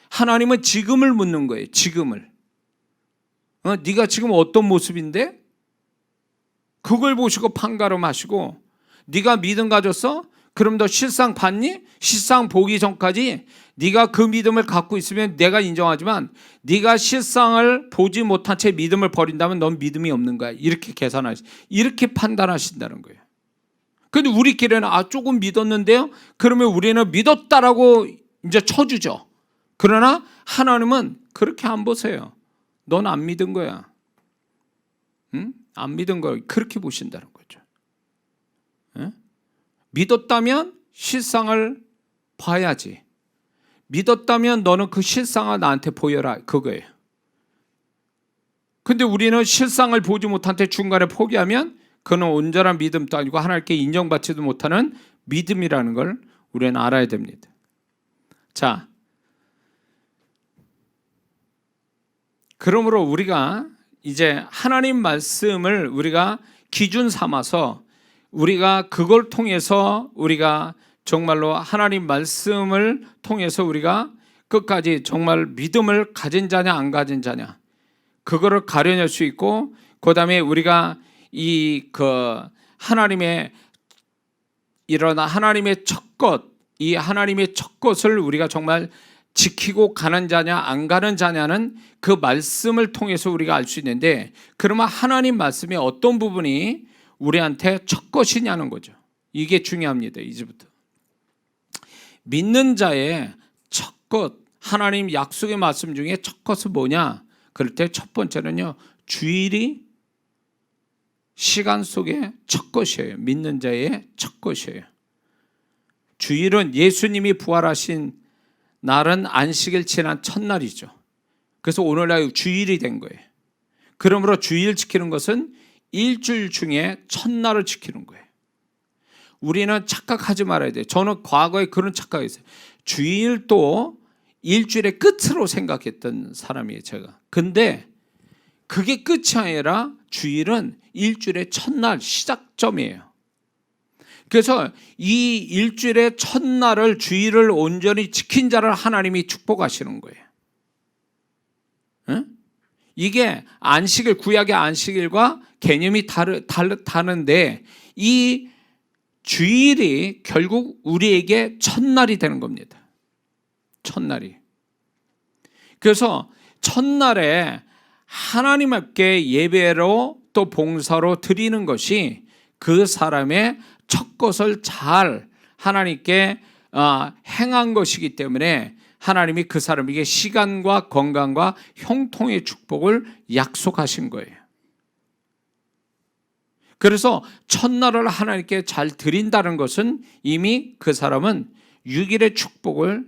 하나님은 지금을 묻는 거예요. 지금을. 네가 지금 어떤 모습인데? 그걸 보시고 판가름하시고, 네가 믿음 가졌어? 그럼 너 실상 봤니? 실상 보기 전까지 네가 그 믿음을 갖고 있으면 내가 인정하지만, 네가 실상을 보지 못한 채 믿음을 버린다면 넌 믿음이 없는 거야. 이렇게 이렇게 판단하신다는 거예요. 근데 우리끼리는 조금 믿었는데요, 그러면 우리는 믿었다라고 이제 쳐주죠. 그러나 하나님은 그렇게 안 보세요. 넌 안 믿은 거야. 안 믿은 걸 그렇게 보신다는 거죠. 믿었다면 실상을 봐야지. 믿었다면 너는 그 실상을 나한테 보여라, 그거예요. 근데 우리는 실상을 보지 못한 채 중간에 포기하면 그는 온전한 믿음도 아니고 하나님께 인정받지도 못하는 믿음이라는 걸 우리는 알아야 됩니다. 자, 그러므로 우리가 이제 하나님 말씀을 우리가 기준 삼아서 우리가 그걸 통해서 우리가 정말로 하나님 말씀을 통해서 우리가 끝까지 정말 믿음을 가진 자냐 안 가진 자냐, 그거를 가려낼 수 있고, 그 다음에 우리가 하나님의 하나님의 첫 것을 우리가 정말 지키고 가는 자냐 안 가는 자냐는 그 말씀을 통해서 우리가 알 수 있는데, 그러면 하나님 말씀의 어떤 부분이 우리한테 첫 것이냐는 거죠. 이게 중요합니다. 이제부터 믿는 자의 첫 것, 하나님 약속의 말씀 중에 첫 것은 뭐냐? 그럴 때 첫 번째는요, 주일이 시간 속에 첫 것이에요. 믿는 자의 첫 것이에요. 주일은 예수님이 부활하신 날은 안식일 지난 첫날이죠. 그래서 오늘날 주일이 된 거예요. 그러므로 주일 지키는 것은 일주일 중에 첫날을 지키는 거예요. 우리는 착각하지 말아야 돼요. 저는 과거에 그런 착각했어요. 주일도 일주일의 끝으로 생각했던 사람이에요, 제가. 근데 그게 끝이 아니라 주일은 일주일의 첫날 시작점이에요. 그래서 이 일주일의 첫날을, 주일을 온전히 지킨 자를 하나님이 축복하시는 거예요. 응? 이게 안식일, 구약의 안식일과 개념이 다른데 이 주일이 결국 우리에게 첫날이 되는 겁니다. 첫날이. 그래서 첫날에 하나님께 예배로 또 봉사로 드리는 것이 그 사람의 첫 것을 잘 하나님께 행한 것이기 때문에 하나님이 그 사람에게 시간과 건강과 형통의 축복을 약속하신 거예요. 그래서 첫날을 하나님께 잘 드린다는 것은 이미 그 사람은 6일의 축복을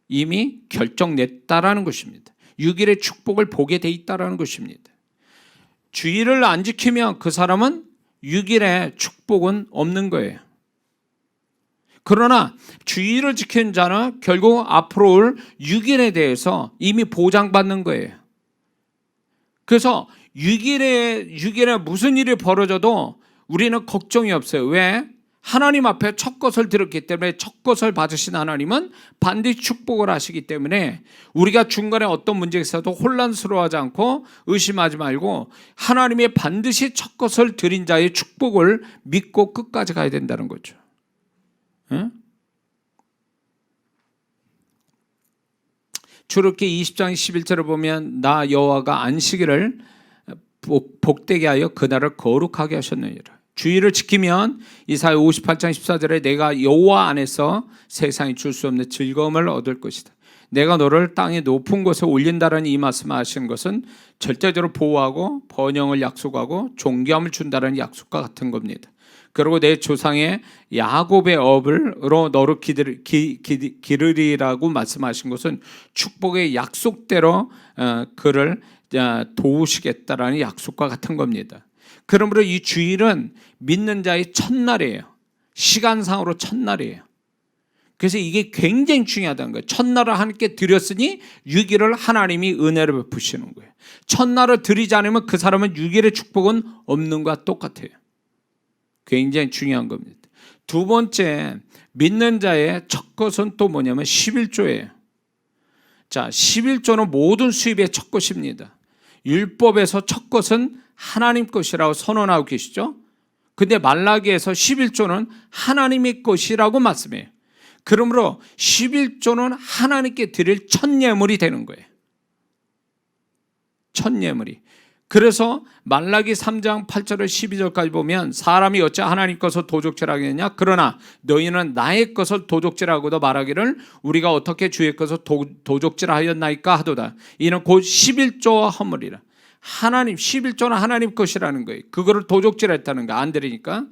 이미 결정냈다라는 것입니다. 6일의 축복을 보게 돼 있다라는 것입니다. 주일을 안 지키면 그 사람은 6일의 축복은 없는 거예요. 그러나 주일을 지키는 자는 결국 앞으로 올 6일에 대해서 이미 보장받는 거예요. 그래서 6일에 무슨 일이 벌어져도 우리는 걱정이 없어요. 왜? 하나님 앞에 첫 것을 드렸기 때문에 첫 것을 받으신 하나님은 반드시 축복을 하시기 때문에 우리가 중간에 어떤 문제가 있어도 혼란스러워하지 않고 의심하지 말고 하나님이 반드시 첫 것을 드린 자의 축복을 믿고 끝까지 가야 된다는 거죠. 응? 출애굽기 20장 11절을 보면 나 여호와가 안식일을 복되게 하여 그날을 거룩하게 하셨느니라. 주일을 지키면 이사야 58장 14절에 내가 여호와 안에서 세상이 줄 수 없는 즐거움을 얻을 것이다. 내가 너를 땅의 높은 곳에 올린다라는 이 말씀을 하시는 것은 절대적으로 보호하고 번영을 약속하고 존귀함을 준다는 약속과 같은 겁니다. 그리고 내 조상의 야곱의 업으로 너를 기르리라고 말씀하신 것은 축복의 약속대로 그를 도우시겠다라는 약속과 같은 겁니다. 그러므로 이 주일은 믿는 자의 첫날이에요. 시간상으로 첫날이에요. 그래서 이게 굉장히 중요하다는 거예요. 첫날을 하나님께 드렸으니 6일을 하나님이 은혜를 베푸시는 거예요. 첫날을 드리지 않으면 그 사람은 6일의 축복은 없는 것과 똑같아요. 굉장히 중요한 겁니다. 두 번째, 믿는 자의 첫 것은 또 뭐냐면 11조예요. 자, 11조는 모든 수입의 첫 것입니다. 율법에서 첫 것은 하나님 것이라고 선언하고 계시죠. 근데 말라기에서 11조는 하나님의 것이라고 말씀해요. 그러므로 11조는 하나님께 드릴 첫 예물이 되는 거예요. 첫 예물이. 그래서 말라기 3장 8절을 12절까지 보면 사람이 어찌 하나님 것을 도적질하겠느냐 그러나 너희는 나의 것을 도적질하고도 말하기를 우리가 어떻게 주의 것을 도적질하였나이까 하도다. 이는 곧 11조와 허물이라. 하나님 11조는 하나님 것이라는 거예요. 그거를 도적질했다는 거 안 들으니까.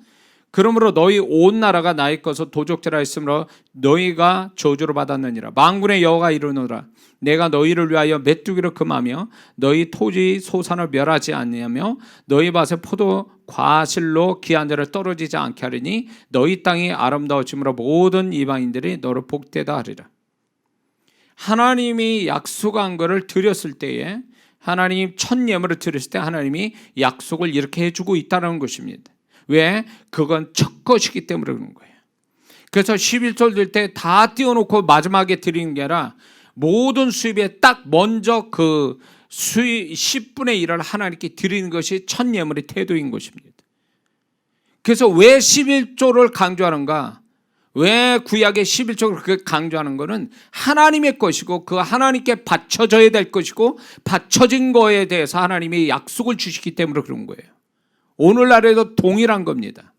그러므로 너희 온 나라가 나의 것을 도적질하였으므로 너희가 저주를 받았느니라. 만군의 여호와가 이르노라. 내가 너희를 위하여 메뚜기를 금하며 너희 토지 소산을 멸하지 않냐며 너희 밭에 포도 과실로 귀한 자를 떨어지지 않게 하리니 너희 땅이 아름다워짐으로 모든 이방인들이 너를 복되다 하리라. 하나님이 약속한 것을 드렸을 때에 하나님 첫 예물을 드렸을 때 하나님이 약속을 이렇게 해주고 있다는 것입니다. 왜? 그건 첫 것이기 때문에 그런 거예요. 그래서 11조 드릴 때 다 띄워놓고 마지막에 드리는 게 아니라 모든 수입에 딱 먼저 그 수입 10분의 1을 하나님께 드리는 것이 첫 예물의 태도인 것입니다. 그래서 왜 11조를 강조하는가? 왜 구약의 11조를 그렇게 강조하는 것은 하나님의 것이고 그 하나님께 바쳐져야 될 것이고 바쳐진 거에 대해서 하나님이 약속을 주시기 때문에 그런 거예요. 오늘날에도 동일한 겁니다.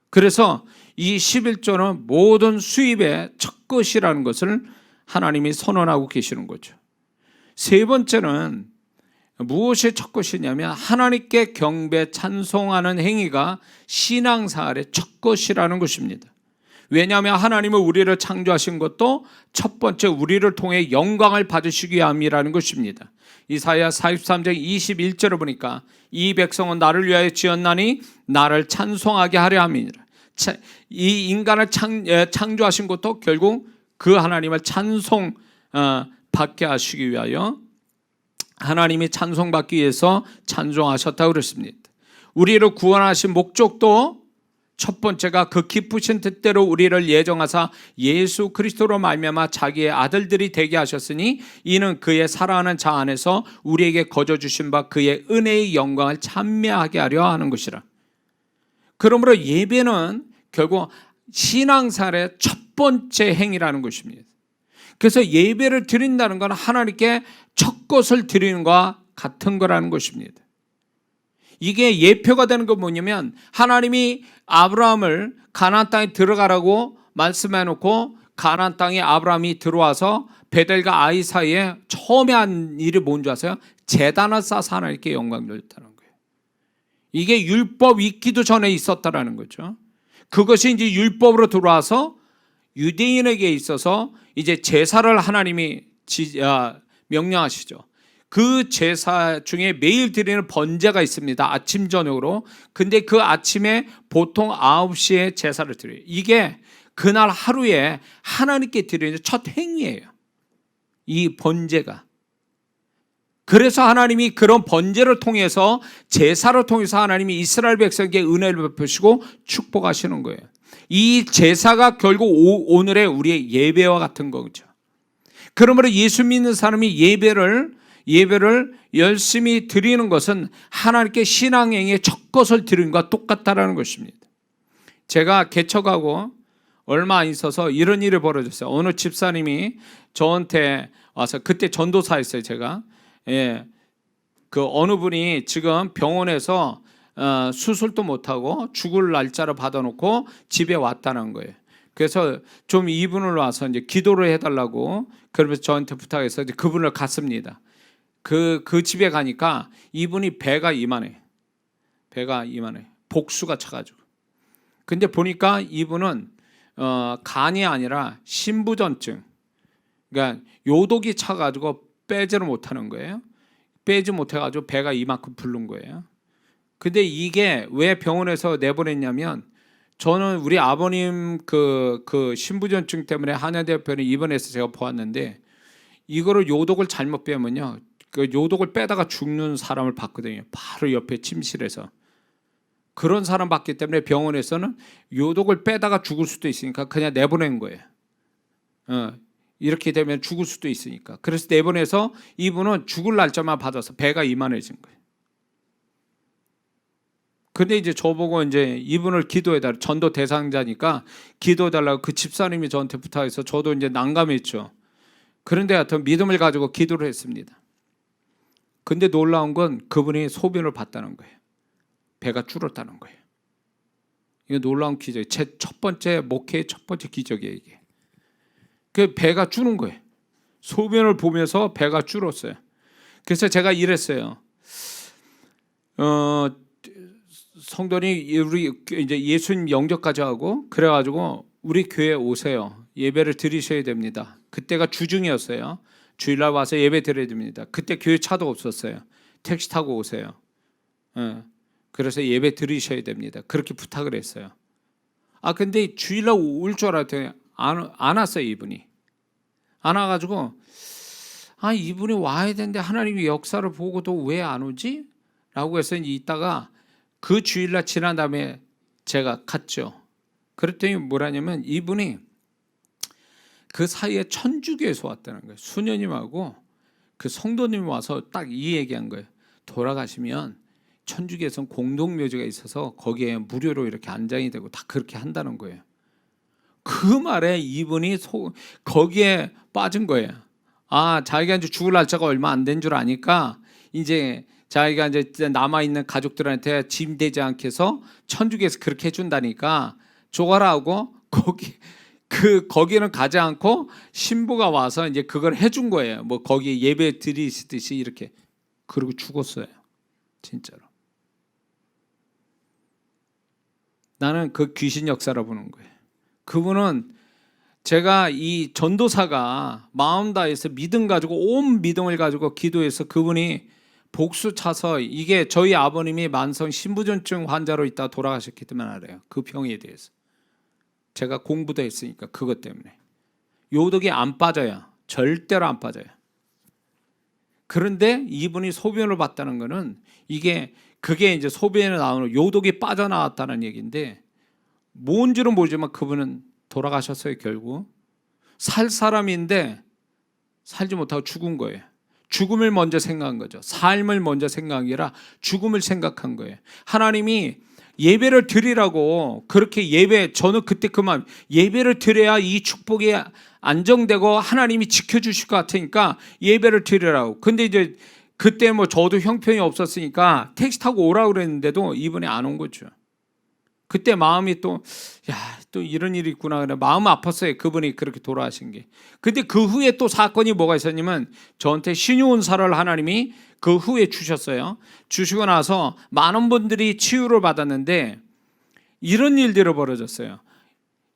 그래서 이 11조는 모든 수입의 첫 것이라는 것을 하나님이 선언하고 계시는 거죠. 세 번째는 무엇이 첫 것이냐면 하나님께 경배 찬송하는 행위가 신앙생활의 첫 것이라는 것입니다. 왜냐하면 하나님은 우리를 창조하신 것도 첫 번째 우리를 통해 영광을 받으시기 위함이라는 것입니다. 이사야 43장 21절을 보니까 이 백성은 나를 위하여 지었나니 나를 찬송하게 하려 함이니라. 이 인간을 창조하신 것도 결국 그 하나님을 찬송 받게 하시기 위하여 하나님이 찬송받기 위해서 찬송하셨다고 그랬습니다. 우리를 구원하신 목적도 첫 번째가 그 기쁘신 뜻대로 우리를 예정하사 예수 그리스도로 말미암아 자기의 아들들이 되게 하셨으니 이는 그의 사랑하는 자 안에서 우리에게 거저 주신 바 그의 은혜의 영광을 찬미하게 하려 하는 것이라. 그러므로 예배는 결국 신앙생활의 첫 번째 행위라는 것입니다. 그래서 예배를 드린다는 건 하나님께 첫 것을 드리는 것과 같은 거라는 것입니다. 이게 예표가 되는 건 뭐냐면 하나님이 아브라함을 가나안 땅에 들어가라고 말씀해 놓고 가나안 땅에 아브라함이 들어와서 베델과 아이 사이에 처음에 한 일이 뭔지 아세요? 제단을 쌓아서 하나님께 영광 돌렸다는 거예요. 이게 율법 있기도 전에 있었다라는 거죠. 그것이 이제 율법으로 들어와서 유대인에게 있어서 이제 제사를 하나님이 명령하시죠. 그 제사 중에 매일 드리는 번제가 있습니다. 아침 저녁으로. 근데 그 아침에 보통 9시에 제사를 드려요. 이게 그날 하루에 하나님께 드리는 첫 행위예요. 이 번제가. 그래서 하나님이 그런 번제를 통해서 제사를 통해서 하나님이 이스라엘 백성에게 은혜를 베푸시고 축복하시는 거예요. 이 제사가 결국 오늘의 우리의 예배와 같은 거죠. 그러므로 예수 믿는 사람이 예배를 열심히 드리는 것은 하나님께 신앙행위의 첫 것을 드리는 것과 똑같다라는 것입니다. 제가 개척하고 얼마 안 있어서 이런 일이 벌어졌어요. 어느 집사님이 저한테 와서, 그때 전도사였어요, 제가. 예, 그 어느 분이 지금 병원에서 수술도 못하고 죽을 날짜를 받아놓고 집에 왔다는 거예요. 그래서 좀 이분을 와서 이제 기도를 해달라고 그러면서 저한테 부탁해서 이제 그분을 갔습니다. 그 집에 가니까 이분이 배가 이만해. 복수가 차가지고. 근데 보니까 이분은 간이 아니라 신부전증. 그러니까 요독이 차가지고 빼지를 못하는 거예요. 빼지 못해가지고 배가 이만큼 부른 거예요. 근데 이게 왜 병원에서 내보냈냐면 저는 우리 아버님 그 신부전증 때문에 한양대병원에 입원해서 제가 보았는데 이거를 요독을 잘못 빼면요. 그 요독을 빼다가 죽는 사람을 봤거든요. 바로 옆에 침실에서. 그런 사람 봤기 때문에 병원에서는 요독을 빼다가 죽을 수도 있으니까 그냥 내보낸 거예요. 이렇게 되면 죽을 수도 있으니까. 그래서 내보내서 이분은 죽을 날짜만 받아서 배가 이만해진 거예요. 근데 이제 저보고 이제 이분을 기도해달라, 전도 대상자니까 기도해달라고 그 집사님이 저한테 부탁해서 저도 이제 난감했죠. 그런데 하여튼 믿음을 가지고 기도를 했습니다. 근데 놀라운 건 그분이 소변을 봤다는 거예요. 배가 줄었다는 거예요. 이거 놀라운 기적이에요. 제 첫 번째 목회의 첫 번째 기적이에요, 이게. 그 배가 주는 거예요. 소변을 보면서 배가 줄었어요. 그래서 제가 이랬어요. 성도님, 우리 이제 예수님 영접까지 하고 그래가지고 우리 교회 오세요. 예배를 드리셔야 됩니다. 그때가 주중이었어요. 주일날 와서 예배 드려야 됩니다. 그때 교회 차도 없었어요. 택시 타고 오세요. 그래서 예배 드리셔야 됩니다. 그렇게 부탁을 했어요. 근데 주일날 올 줄 알았더니 안 왔어요, 이분이. 안 와가지고 이분이 와야 되는데 하나님의 역사를 보고도 왜 안 오지? 라고 해서 있다가 그 주일날 지난 다음에 제가 갔죠. 그랬더니 뭐라냐면 이분이 그 사이에 천주교에서 왔다는 거예요. 수녀님하고 그 성도님이 와서 딱 이 얘기한 거예요. 돌아가시면 천주교에서는 공동묘지가 있어서 거기에 무료로 이렇게 안장이 되고 다 그렇게 한다는 거예요. 그 말에 이분이 거기에 빠진 거예요. 자기가 이제 죽을 날짜가 얼마 안 된 줄 아니까 이제 자기가 이제 남아 있는 가족들한테 짐되지 않게 해서 천주교에서 그렇게 해준다니까 줘가라 하고 거기는 가지 않고 신부가 와서 이제 그걸 해준 거예요. 뭐 거기 예배 드리시듯이 이렇게. 그리고 죽었어요. 진짜로. 나는 그 귀신 역사라 보는 거예요. 그분은 제가 이 전도사가 마음 다해서 믿음 가지고 온 믿음을 가지고 기도해서 그분이 복수 차서 이게 저희 아버님이 만성 신부전증 환자로 있다 돌아가셨기 때문에 알아요. 그 병에 대해서. 제가 공부도 했으니까 그것 때문에. 요독이 안 빠져요. 절대로 안 빠져요. 그런데 이분이 소변을 봤다는 거는 그게 이제 소변에 나오는 요독이 빠져나왔다는 얘기인데 뭔지는 모르지만 그분은 돌아가셨어요. 결국 살 사람인데 살지 못하고 죽은 거예요. 죽음을 먼저 생각한 거죠. 삶을 먼저 생각한 게 아니라 죽음을 생각한 거예요. 하나님이 예배를 드리라고 그렇게 저는 그때 그 마음, 예배를 드려야 이 축복이 안정되고 하나님이 지켜주실 것 같으니까 예배를 드리라고. 근데 이제 그때 뭐 저도 형편이 없었으니까 택시 타고 오라고 그랬는데도 이분이 안 온 거죠. 그때 마음이 또 이런 일이 있구나. 그래 마음 아팠어요. 그분이 그렇게 돌아가신 게. 근데 그 후에 또 사건이 뭐가 있었냐면 저한테 신유은사를 하나님이 그 후에 주셨어요. 주시고 나서 많은 분들이 치유를 받았는데 이런 일들이 벌어졌어요.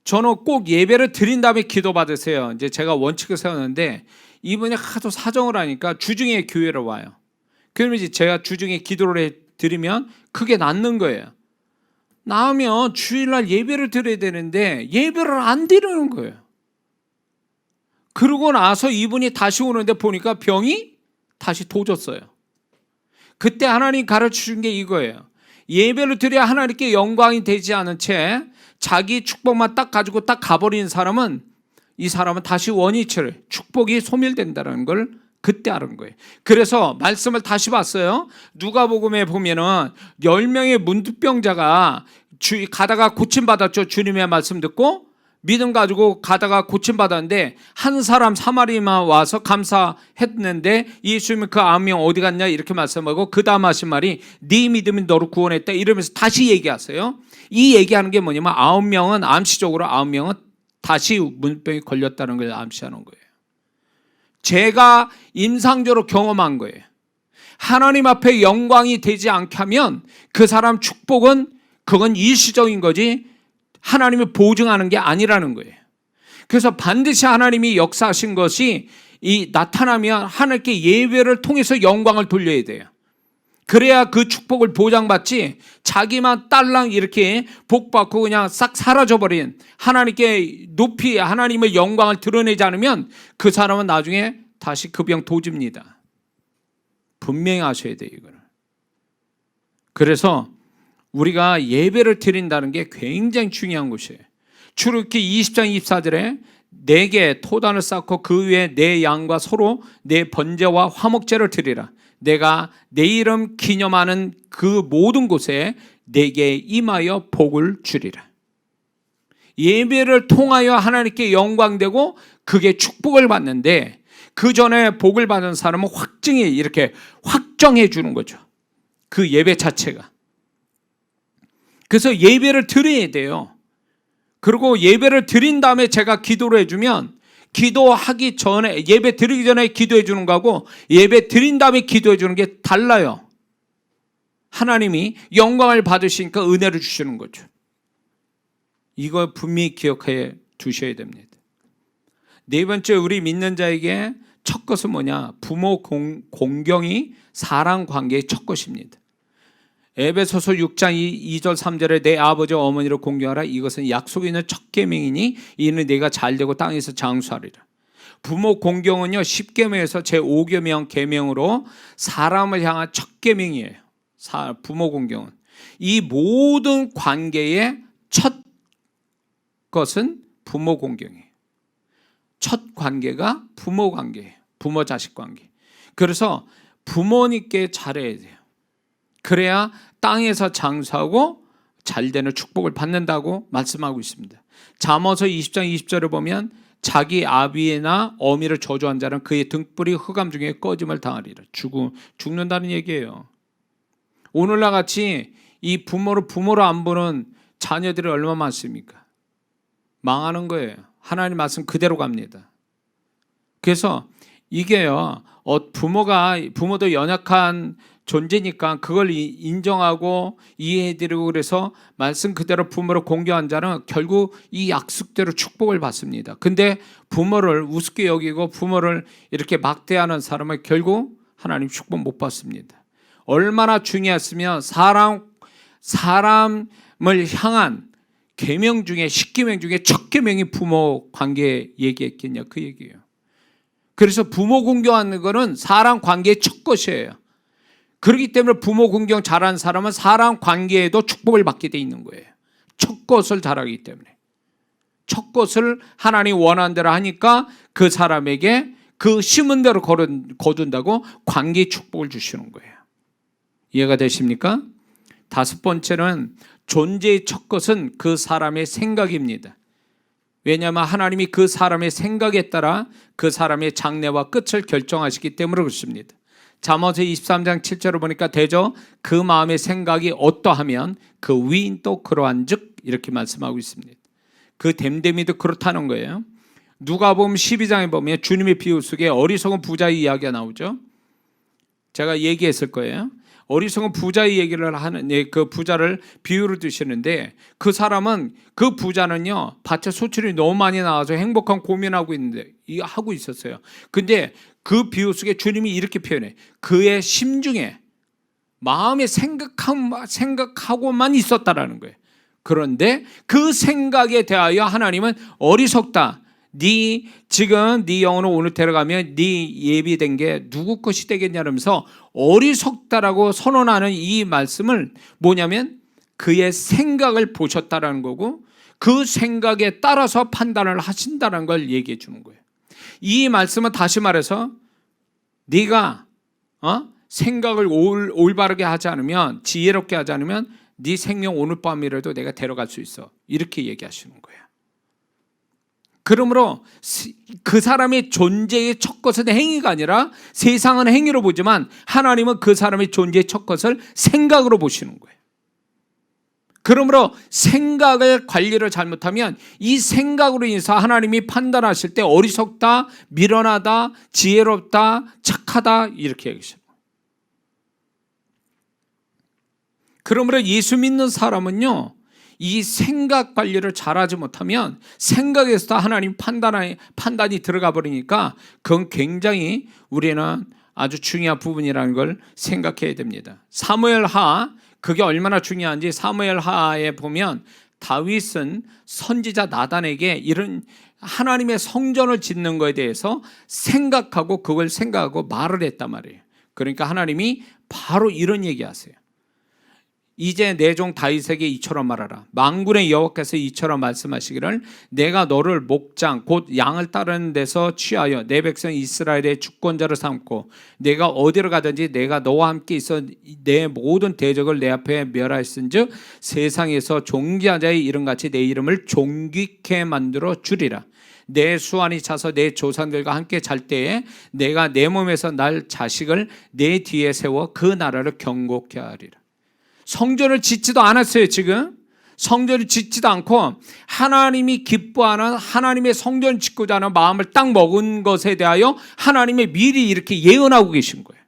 저는 꼭 예배를 드린 다음에 기도 받으세요. 이제 제가 원칙을 세웠는데 이분이 하도 사정을 하니까 주중에 교회를 와요. 그러면 이제 제가 주중에 기도를 드리면 그게 낫는 거예요. 나으면 주일날 예배를 드려야 되는데 예배를 안 드리는 거예요. 그러고 나서 이분이 다시 오는데 보니까 병이 다시 도졌어요. 그때 하나님 가르쳐준 게 이거예요. 예배를 드려야 하나님께 영광이 되지 않은 채 자기 축복만 딱 가지고 딱 가버리는 사람은 이 사람은 다시 원위치를 축복이 소멸된다는 걸 그때 알은 거예요. 그래서 말씀을 다시 봤어요. 누가복음에 보면은 10명의 문둥병자가 가다가 고침받았죠. 주님의 말씀 듣고 믿음 가지고 가다가 고침받았는데 한 사람 사마리만 와서 감사했는데 예수님은 그 9명 어디 갔냐 이렇게 말씀하고 그 다음 하신 말이 네 믿음이 너를 구원했다 이러면서 다시 얘기하세요. 이 얘기하는 게 뭐냐면 9명은 암시적으로 9명은 다시 문병이 걸렸다는 걸 암시하는 거예요. 제가 임상적으로 경험한 거예요. 하나님 앞에 영광이 되지 않게 하면 그 사람 축복은 그건 일시적인 거지 하나님이 보증하는 게 아니라는 거예요. 그래서 반드시 하나님이 역사하신 것이 나타나면 하나님께 예배를 통해서 영광을 돌려야 돼요. 그래야 그 축복을 보장받지 자기만 딸랑 이렇게 복받고 그냥 싹 사라져버린 하나님께 높이 하나님의 영광을 드러내지 않으면 그 사람은 나중에 다시 그 병 도집니다. 분명히 아셔야 돼요. 이거는. 그래서 우리가 예배를 드린다는 게 굉장히 중요한 것이에요. 출애굽기 20장 24절에 내게 토단을 쌓고 그 위에 내 양과 소로 내 번제와 화목제를 드리라. 내가 내 이름 기념하는 그 모든 곳에 내게 임하여 복을 주리라. 예배를 통하여 하나님께 영광되고 그게 축복을 받는데 그 전에 복을 받은 사람은 확증이 이렇게 확정해 주는 거죠. 그 예배 자체가. 그래서 예배를 드려야 돼요. 그리고 예배를 드린 다음에 제가 기도를 해주면 기도하기 전에 예배 드리기 전에 기도해 주는 거하고 예배 드린 다음에 기도해 주는 게 달라요. 하나님이 영광을 받으시니까 은혜를 주시는 거죠. 이거 분명히 기억해 두셔야 됩니다. 네 번째 우리 믿는 자에게 첫 것은 뭐냐? 부모 공경이 사랑 관계의 첫 것입니다. 에베소서 6장 2절 3절에 내 아버지와 어머니를 공경하라. 이것은 약속이 있는 첫 계명이니 이는 내가 잘되고 땅에서 장수하리라. 부모 공경은요 10계명에서 제5계명 계명으로 사람을 향한 첫 계명이에요. 부모 공경은 이 모든 관계의 첫 것은 부모 공경이에요. 첫 관계가 부모 관계예요. 부모 자식 관계. 그래서 부모님께 잘해야 돼요. 그래야 땅에서 장수하고 잘되는 축복을 받는다고 말씀하고 있습니다. 잠언서 20장 20절을 보면 자기 아비나 어미를 저주한 자는 그의 등불이 흑암 중에 꺼짐을 당하리라. 죽는다는 얘기예요. 오늘날 같이 이 부모로 안 보는 자녀들이 얼마나 많습니까? 망하는 거예요. 하나님 말씀 그대로 갑니다. 그래서 이게요, 부모도 연약한 존재니까 그걸 인정하고 이해해드리고, 그래서 말씀 그대로 부모를 공경한 자는 결국 이 약속대로 축복을 받습니다. 근데 부모를 우습게 여기고 부모를 이렇게 막대하는 사람은 결국 하나님 축복 못 받습니다. 얼마나 중요했으면 사람을 향한 계명 중에 10계명 중에 첫 계명이 부모 관계 얘기했겠냐, 그 얘기예요. 그래서 부모 공경하는 거는 사람 관계의 첫 것이에요. 그렇기 때문에 부모 공경 잘하는 사람은 사람 관계에도 축복을 받게 돼 있는 거예요. 첫 것을 잘하기 때문에. 첫 것을 하나님 원하는 대로 하니까 그 사람에게 그 심은 대로 거둔다고 관계의 축복을 주시는 거예요. 이해가 되십니까? 다섯 번째는 존재의 첫 것은 그 사람의 생각입니다. 왜냐하면 하나님이 그 사람의 생각에 따라 그 사람의 장래와 끝을 결정하시기 때문에 그렇습니다. 잠언서 23장 7절을 보니까 되죠. 그 마음의 생각이 어떠하면 그 위인도 그러한즉, 이렇게 말씀하고 있습니다. 그 됨됨이도 그렇다는 거예요. 누가복음 12장에 보면 주님의 비유 속에 어리석은 부자의 이야기가 나오죠. 제가 얘기했을 거예요. 어리석은 부자의 얘기를 하는, 그 부자를 비유로 드시는데, 그 사람은, 그 부자는요 밭에 소출이 너무 많이 나와서 행복한 고민하고 있는데 하고 있었어요. 근데 그 비유 속에 주님이 이렇게 표현해. 그의 심중에 마음에 생각하고만 있었다라는 거예요. 그런데 그 생각에 대하여 하나님은 어리석다. 지금 네 영혼을 오늘 데려가면 네 예비된 게 누구 것이 되겠냐면서 어리석다라고 선언하는 이 말씀을 뭐냐면 그의 생각을 보셨다라는 거고, 그 생각에 따라서 판단을 하신다는 걸 얘기해 주는 거예요. 이 말씀은 다시 말해서 네가 생각을 올바르게 하지 않으면, 지혜롭게 하지 않으면 네 생명 오늘 밤이라도 내가 데려갈 수 있어, 이렇게 얘기하시는 거예요. 그러므로 그 사람의 존재의 첫 것은 행위가 아니라, 세상은 행위로 보지만 하나님은 그 사람의 존재의 첫 것을 생각으로 보시는 거예요. 그러므로 생각을 관리를 잘못하면 이 생각으로 인해서 하나님이 판단하실 때 어리석다, 미련하다, 지혜롭다, 착하다, 이렇게 얘기하시는 거예요. 그러므로 예수 믿는 사람은요, 이 생각 관리를 잘하지 못하면 생각에서도 하나님 판단이 들어가 버리니까 그건 굉장히 우리는 아주 중요한 부분이라는 걸 생각해야 됩니다. 사무엘하, 그게 얼마나 중요한지 사무엘하에 보면 다윗은 선지자 나단에게 이런 하나님의 성전을 짓는 것에 대해서 생각하고 그걸 생각하고 말을 했단 말이에요. 그러니까 하나님이 바로 이런 얘기하세요. 이제 내 종 다윗에게 이처럼 말하라. 만군의 여호와께서 이처럼 말씀하시기를, 내가 너를 목장 곧 양을 따르는 데서 취하여 내 백성 이스라엘의 주권자를 삼고 내가 어디로 가든지 내가 너와 함께 있어 내 모든 대적을 내 앞에 멸하였은즉 세상에서 존귀한 자의 이름같이 내 이름을 존귀케 만들어 주리라. 내 수완이 차서 내 조상들과 함께 잘 때에 내가 내 몸에서 날 자식을 내 뒤에 세워 그 나라를 경고케 하리라. 성전을 짓지도 않았어요. 지금 성전을 짓지도 않고 하나님이 기뻐하는, 하나님의 성전을 짓고자 하는 마음을 딱 먹은 것에 대하여 하나님이 미리 이렇게 예언하고 계신 거예요.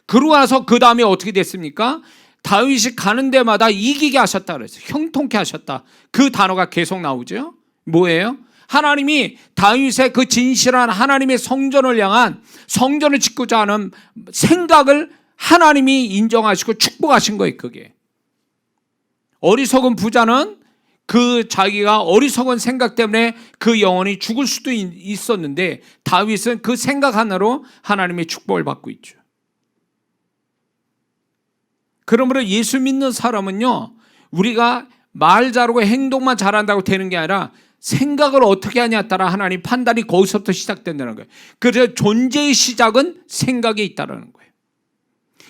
그러고 나서 그 다음에 어떻게 됐습니까? 다윗이 가는 데마다 이기게 하셨다 그랬어요. 형통케 하셨다. 그 단어가 계속 나오죠. 뭐예요? 하나님이 다윗의 그 진실한 하나님의 성전을 향한, 성전을 짓고자 하는 생각을 하나님이 인정하시고 축복하신 거예요. 그게 어리석은 부자는 그 자기가 어리석은 생각 때문에 그 영혼이 죽을 수도 있었는데, 다윗은 그 생각 하나로 하나님의 축복을 받고 있죠. 그러므로 예수 믿는 사람은요, 우리가 말 잘하고 행동만 잘한다고 되는 게 아니라 생각을 어떻게 하냐에 따라 하나님 판단이 거기서부터 시작된다는 거예요. 그래서 존재의 시작은 생각에 있다는 거예요.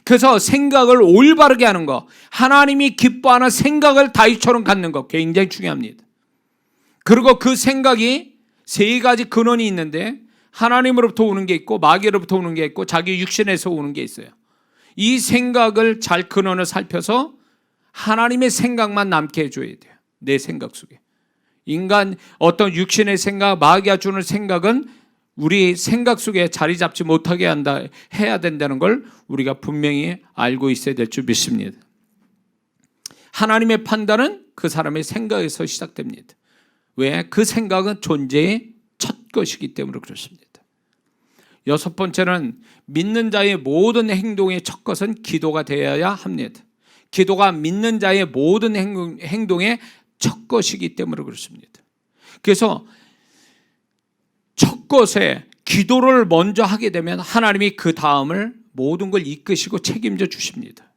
그래서 생각을 올바르게 하는 거, 하나님이 기뻐하는 생각을 다윗처럼 갖는 거 굉장히 중요합니다. 그리고 그 생각이 세 가지 근원이 있는데, 하나님으로부터 오는 게 있고 마귀로부터 오는 게 있고 자기 육신에서 오는 게 있어요. 이 생각을 잘 근원을 살펴서 하나님의 생각만 남게 해줘야 돼요. 내 생각 속에. 인간 어떤 육신의 생각, 마귀가 주는 생각은 우리 생각 속에 자리 잡지 못하게 해야 된다는 걸 우리가 분명히 알고 있어야 될 줄 믿습니다. 하나님의 판단은 그 사람의 생각에서 시작됩니다. 왜? 그 생각은 존재의 첫 것이기 때문에 그렇습니다. 여섯 번째는 믿는 자의 모든 행동의 첫 것은 기도가 되어야 합니다. 기도가 믿는 자의 모든 행동의 첫 것이기 때문에 그렇습니다. 그래서 첫 것에 기도를 먼저 하게 되면 하나님이 그 다음을 모든 걸 이끄시고 책임져 주십니다.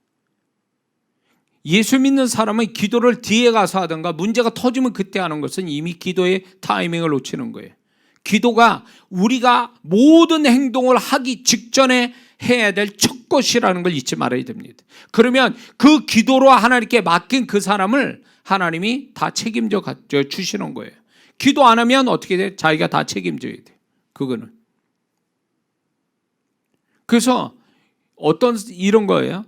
예수 믿는 사람은 기도를 뒤에 가서 하든가 문제가 터지면 그때 하는 것은 이미 기도의 타이밍을 놓치는 거예요. 기도가 우리가 모든 행동을 하기 직전에 해야 될 첫 것이라는 걸 잊지 말아야 됩니다. 그러면 그 기도로 하나님께 맡긴 그 사람을 하나님이 다 책임져 주시는 거예요. 기도 안 하면 어떻게 돼? 자기가 다 책임져야 돼. 그거는. 그래서 어떤 이런 거예요.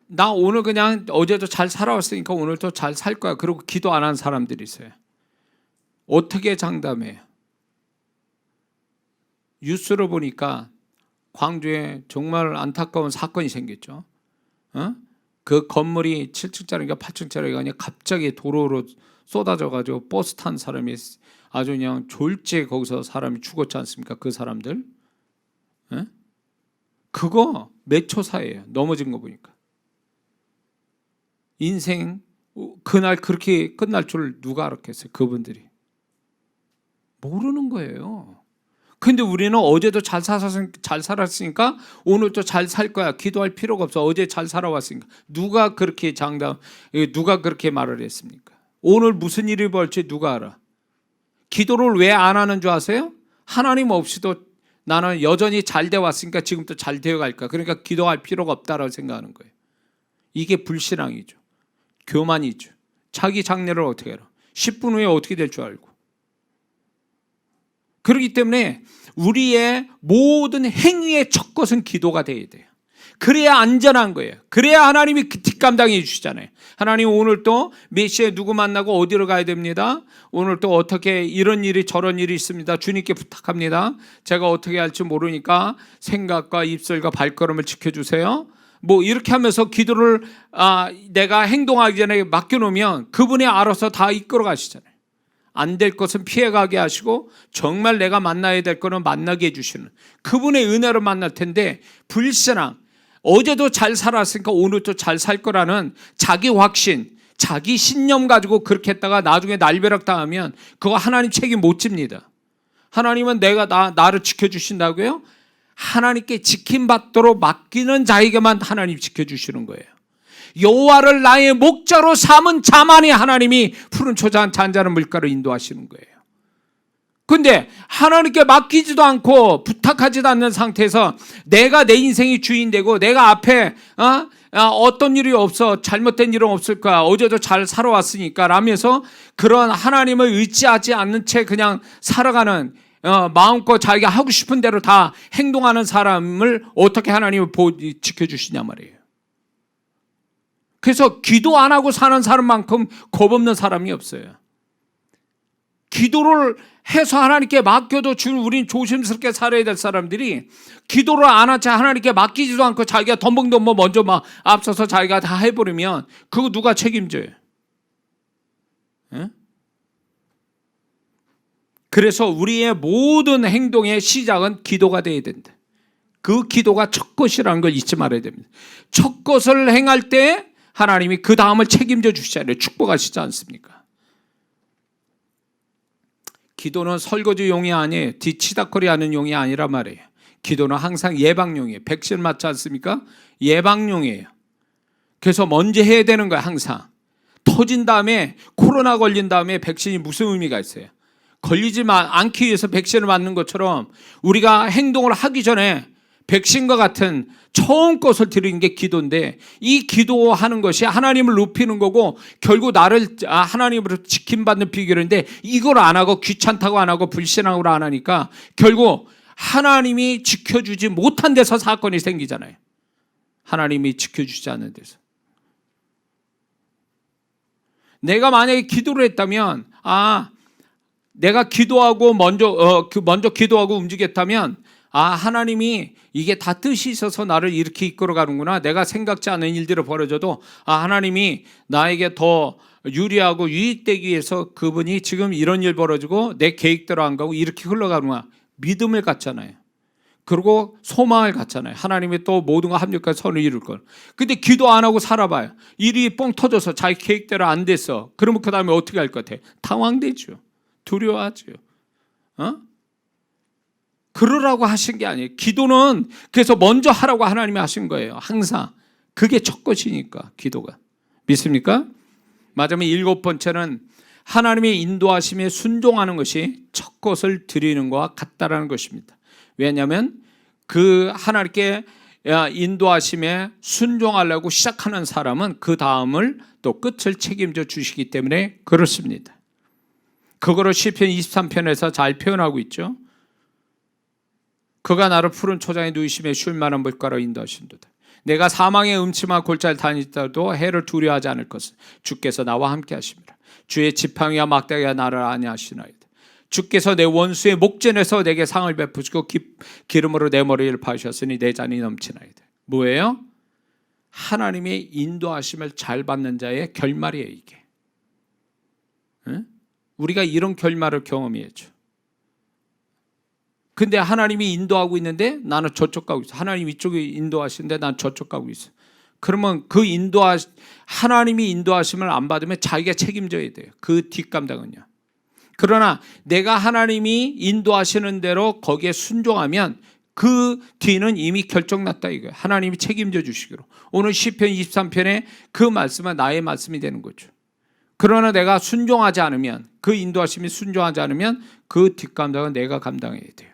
나 오늘 그냥 어제도 잘 살아왔으니까 오늘도 잘 살 거야. 그리고 기도 안 한 사람들이 있어요. 어떻게 장담해요? 뉴스로 보니까 광주에 정말 안타까운 사건이 생겼죠. 그 건물이 7층짜리인가 8층짜리가 그냥 갑자기 도로로 쏟아져가지고 버스 탄 사람이 아주 그냥 졸지에 거기서 사람이 죽었지 않습니까? 그 사람들. 그거 몇 초 사이에요. 넘어진 거 보니까. 인생 그날 그렇게 끝날 줄 누가 알았겠어요? 그분들이. 모르는 거예요. 근데 우리는 어제도 잘 살았으니까 오늘도 잘 살 거야. 기도할 필요가 없어. 어제 잘 살아왔으니까. 누가 그렇게 말을 했습니까? 오늘 무슨 일이 벌지 누가 알아? 기도를 왜 안 하는 줄 아세요? 하나님 없이도 나는 여전히 잘 돼 왔으니까 지금도 잘 되어 갈까. 그러니까 기도할 필요가 없다라고 생각하는 거예요. 이게 불신앙이죠. 교만이죠. 자기 장래를 어떻게 알아? 10분 후에 어떻게 될 줄 알고. 그렇기 때문에 우리의 모든 행위의 첫 것은 기도가 돼야 돼요. 그래야 안전한 거예요. 그래야 하나님이 그 뒷감당해 주시잖아요. 하나님 오늘 또 몇 시에 누구 만나고 어디로 가야 됩니다. 오늘 또 어떻게 이런 일이 저런 일이 있습니다. 주님께 부탁합니다. 제가 어떻게 할지 모르니까 생각과 입술과 발걸음을 지켜주세요. 뭐 이렇게 하면서 기도를 내가 행동하기 전에 맡겨놓으면 그분이 알아서 다 이끌어 가시잖아요. 안 될 것은 피해가게 하시고 정말 내가 만나야 될 거는 만나게 해주시는 그분의 은혜로 만날 텐데 불신앙, 어제도 잘 살았으니까 오늘도 잘 살 거라는 자기 확신, 자기 신념 가지고 그렇게 했다가 나중에 날벼락 당하면 그거 하나님 책임 못 집니다. 하나님은 나를 지켜주신다고요? 하나님께 지킴받도록 맡기는 자에게만 하나님 지켜주시는 거예요. 여호와를 나의 목자로 삼은 자만이 하나님이 푸른 초장 잔잔한 물가로 인도하시는 거예요. 근데 하나님께 맡기지도 않고 부탁하지도 않는 상태에서 내가 내 인생이 주인 되고 내가 앞에 어떤 일이 없어, 잘못된 일은 없을 거야, 어제도 잘 살아왔으니까 라면서 그런 하나님을 의지하지 않는 채 그냥 살아가는 마음껏 자기가 하고 싶은 대로 다 행동하는 사람을 어떻게 하나님이 지켜주시냐 말이에요. 그래서 기도 안 하고 사는 사람만큼 겁없는 사람이 없어요. 기도를 해서 하나님께 맡겨도 우린 조심스럽게 살아야 될 사람들이 기도를 안 하지 하나님께 맡기지도 않고 자기가 덤벙덤벙 먼저 앞서서 자기가 다 해버리면 그거 누가 책임져요? 예? 그래서 우리의 모든 행동의 시작은 기도가 돼야 된다. 그 기도가 첫 것이라는 걸 잊지 말아야 됩니다. 첫 것을 행할 때 하나님이 그 다음을 책임져 주시잖아요. 축복하시지 않습니까? 기도는 설거지용이 아니에요. 뒤치다거리하는 용이 아니란 말이에요. 기도는 항상 예방용이에요. 백신 맞지 않습니까? 예방용이에요. 그래서 먼저 해야 되는 거예요. 항상. 터진 다음에 코로나 걸린 다음에 백신이 무슨 의미가 있어요? 걸리지 않기 위해서 백신을 맞는 것처럼 우리가 행동을 하기 전에 백신과 같은 처음 것을 드리는 게 기도인데 이 기도하는 것이 하나님을 높이는 거고 결국 나를 하나님으로 지킴받는 비결인데 이걸 안 하고 귀찮다고 안 하고 불신앙으로 안 하니까 결국 하나님이 지켜주지 못한 데서 사건이 생기잖아요. 하나님이 지켜주지 않는 데서. 내가 만약에 기도를 했다면 내가 기도하고 먼저 기도하고 움직였다면 하나님이 이게 다 뜻이 있어서 나를 이렇게 이끌어 가는구나. 내가 생각지 않은 일들이 벌어져도 하나님이 나에게 더 유리하고 유익되기 위해서 그분이 지금 이런 일 벌어지고 내 계획대로 안 가고 이렇게 흘러가는구나. 믿음을 갖잖아요. 그리고 소망을 갖잖아요. 하나님이 또 모든 거 합력까지 선을 이룰 걸. 근데 기도 안 하고 살아봐요. 일이 뻥 터져서 자기 계획대로 안 됐어. 그러면 그 다음에 어떻게 할 것 같아? 당황되죠. 두려워하죠. 그러라고 하신 게 아니에요. 기도는 그래서 먼저 하라고 하나님이 하신 거예요. 항상. 그게 첫 것이니까 기도가. 믿습니까? 마지막 7번째는 하나님의 인도하심에 순종하는 것이 첫 것을 드리는 것과 같다라는 것입니다. 왜냐하면 그 하나님께 인도하심에 순종하려고 시작하는 사람은 그 다음을 또 끝을 책임져 주시기 때문에 그렇습니다. 그거를 시편 23편에서 잘 표현하고 있죠. 그가 나를 푸른 초장에 누이심에 쉴 만한 물가로 인도하신도다. 내가 사망의 음침한 골짜기를 다니더라도 해를 두려워하지 않을 것은 주께서 나와 함께 하십니다. 주의 지팡이와 막대기가 나를 안위하시나이다. 주께서 내 원수의 목전에서 내게 상을 베푸시고 기름으로 내 머리를 바르셨으니 내 잔이 넘치나이다. 뭐예요? 하나님의 인도하심을 잘 받는 자의 결말이에요, 이게. 우리가 이런 결말을 경험해야죠. 근데 하나님이 인도하고 있는데 나는 저쪽 가고 있어. 하나님 이쪽에 인도하시는데 난 저쪽 가고 있어. 그러면 하나님이 인도하심을 안 받으면 자기가 책임져야 돼요. 그 뒷감당은요. 그러나 내가 하나님이 인도하시는 대로 거기에 순종하면 그 뒤는 이미 결정났다 이거예요. 하나님이 책임져 주시기로. 오늘 시편 23편에 그 말씀은 나의 말씀이 되는 거죠. 그러나 내가 순종하지 않으면, 그 인도하심이 순종하지 않으면 그 뒷감당은 내가 감당해야 돼요.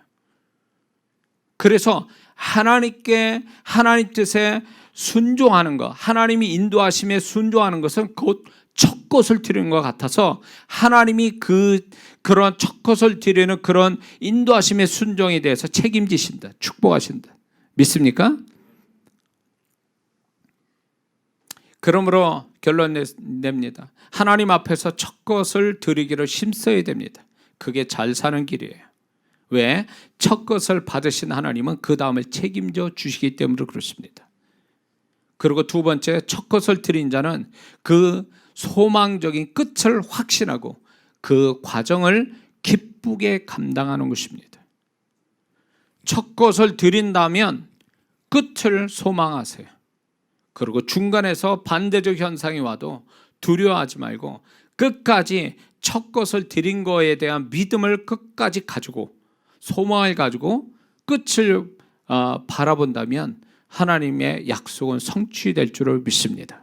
그래서 하나님 뜻에 순종하는 것, 하나님이 인도하심에 순종하는 것은 곧 첫 것을 드리는 것 같아서 하나님이 그런 첫 것을 드리는 그런 인도하심의 순종에 대해서 책임지신다, 축복하신다. 믿습니까? 그러므로 결론 냅니다. 하나님 앞에서 첫 것을 드리기를 힘써야 됩니다. 그게 잘 사는 길이에요. 왜? 첫 것을 받으신 하나님은 그 다음을 책임져 주시기 때문에 그렇습니다. 그리고 두 번째, 첫 것을 드린 자는 그 소망적인 끝을 확신하고 그 과정을 기쁘게 감당하는 것입니다. 첫 것을 드린다면 끝을 소망하세요. 그리고 중간에서 반대적 현상이 와도 두려워하지 말고 끝까지 첫 것을 드린 거에 대한 믿음을 끝까지 가지고 소망을 가지고 끝을 바라본다면 하나님의 약속은 성취될 줄을 믿습니다.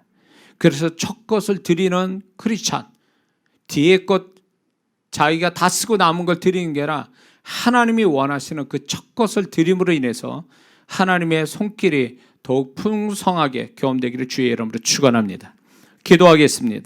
그래서 첫 것을 드리는 크리스찬, 뒤에 것 자기가 다 쓰고 남은 걸 드리는 게 아니라 하나님이 원하시는 그 첫 것을 드림으로 인해서 하나님의 손길이 더욱 풍성하게 경험되기를 주의 이름으로 축원합니다. 기도하겠습니다.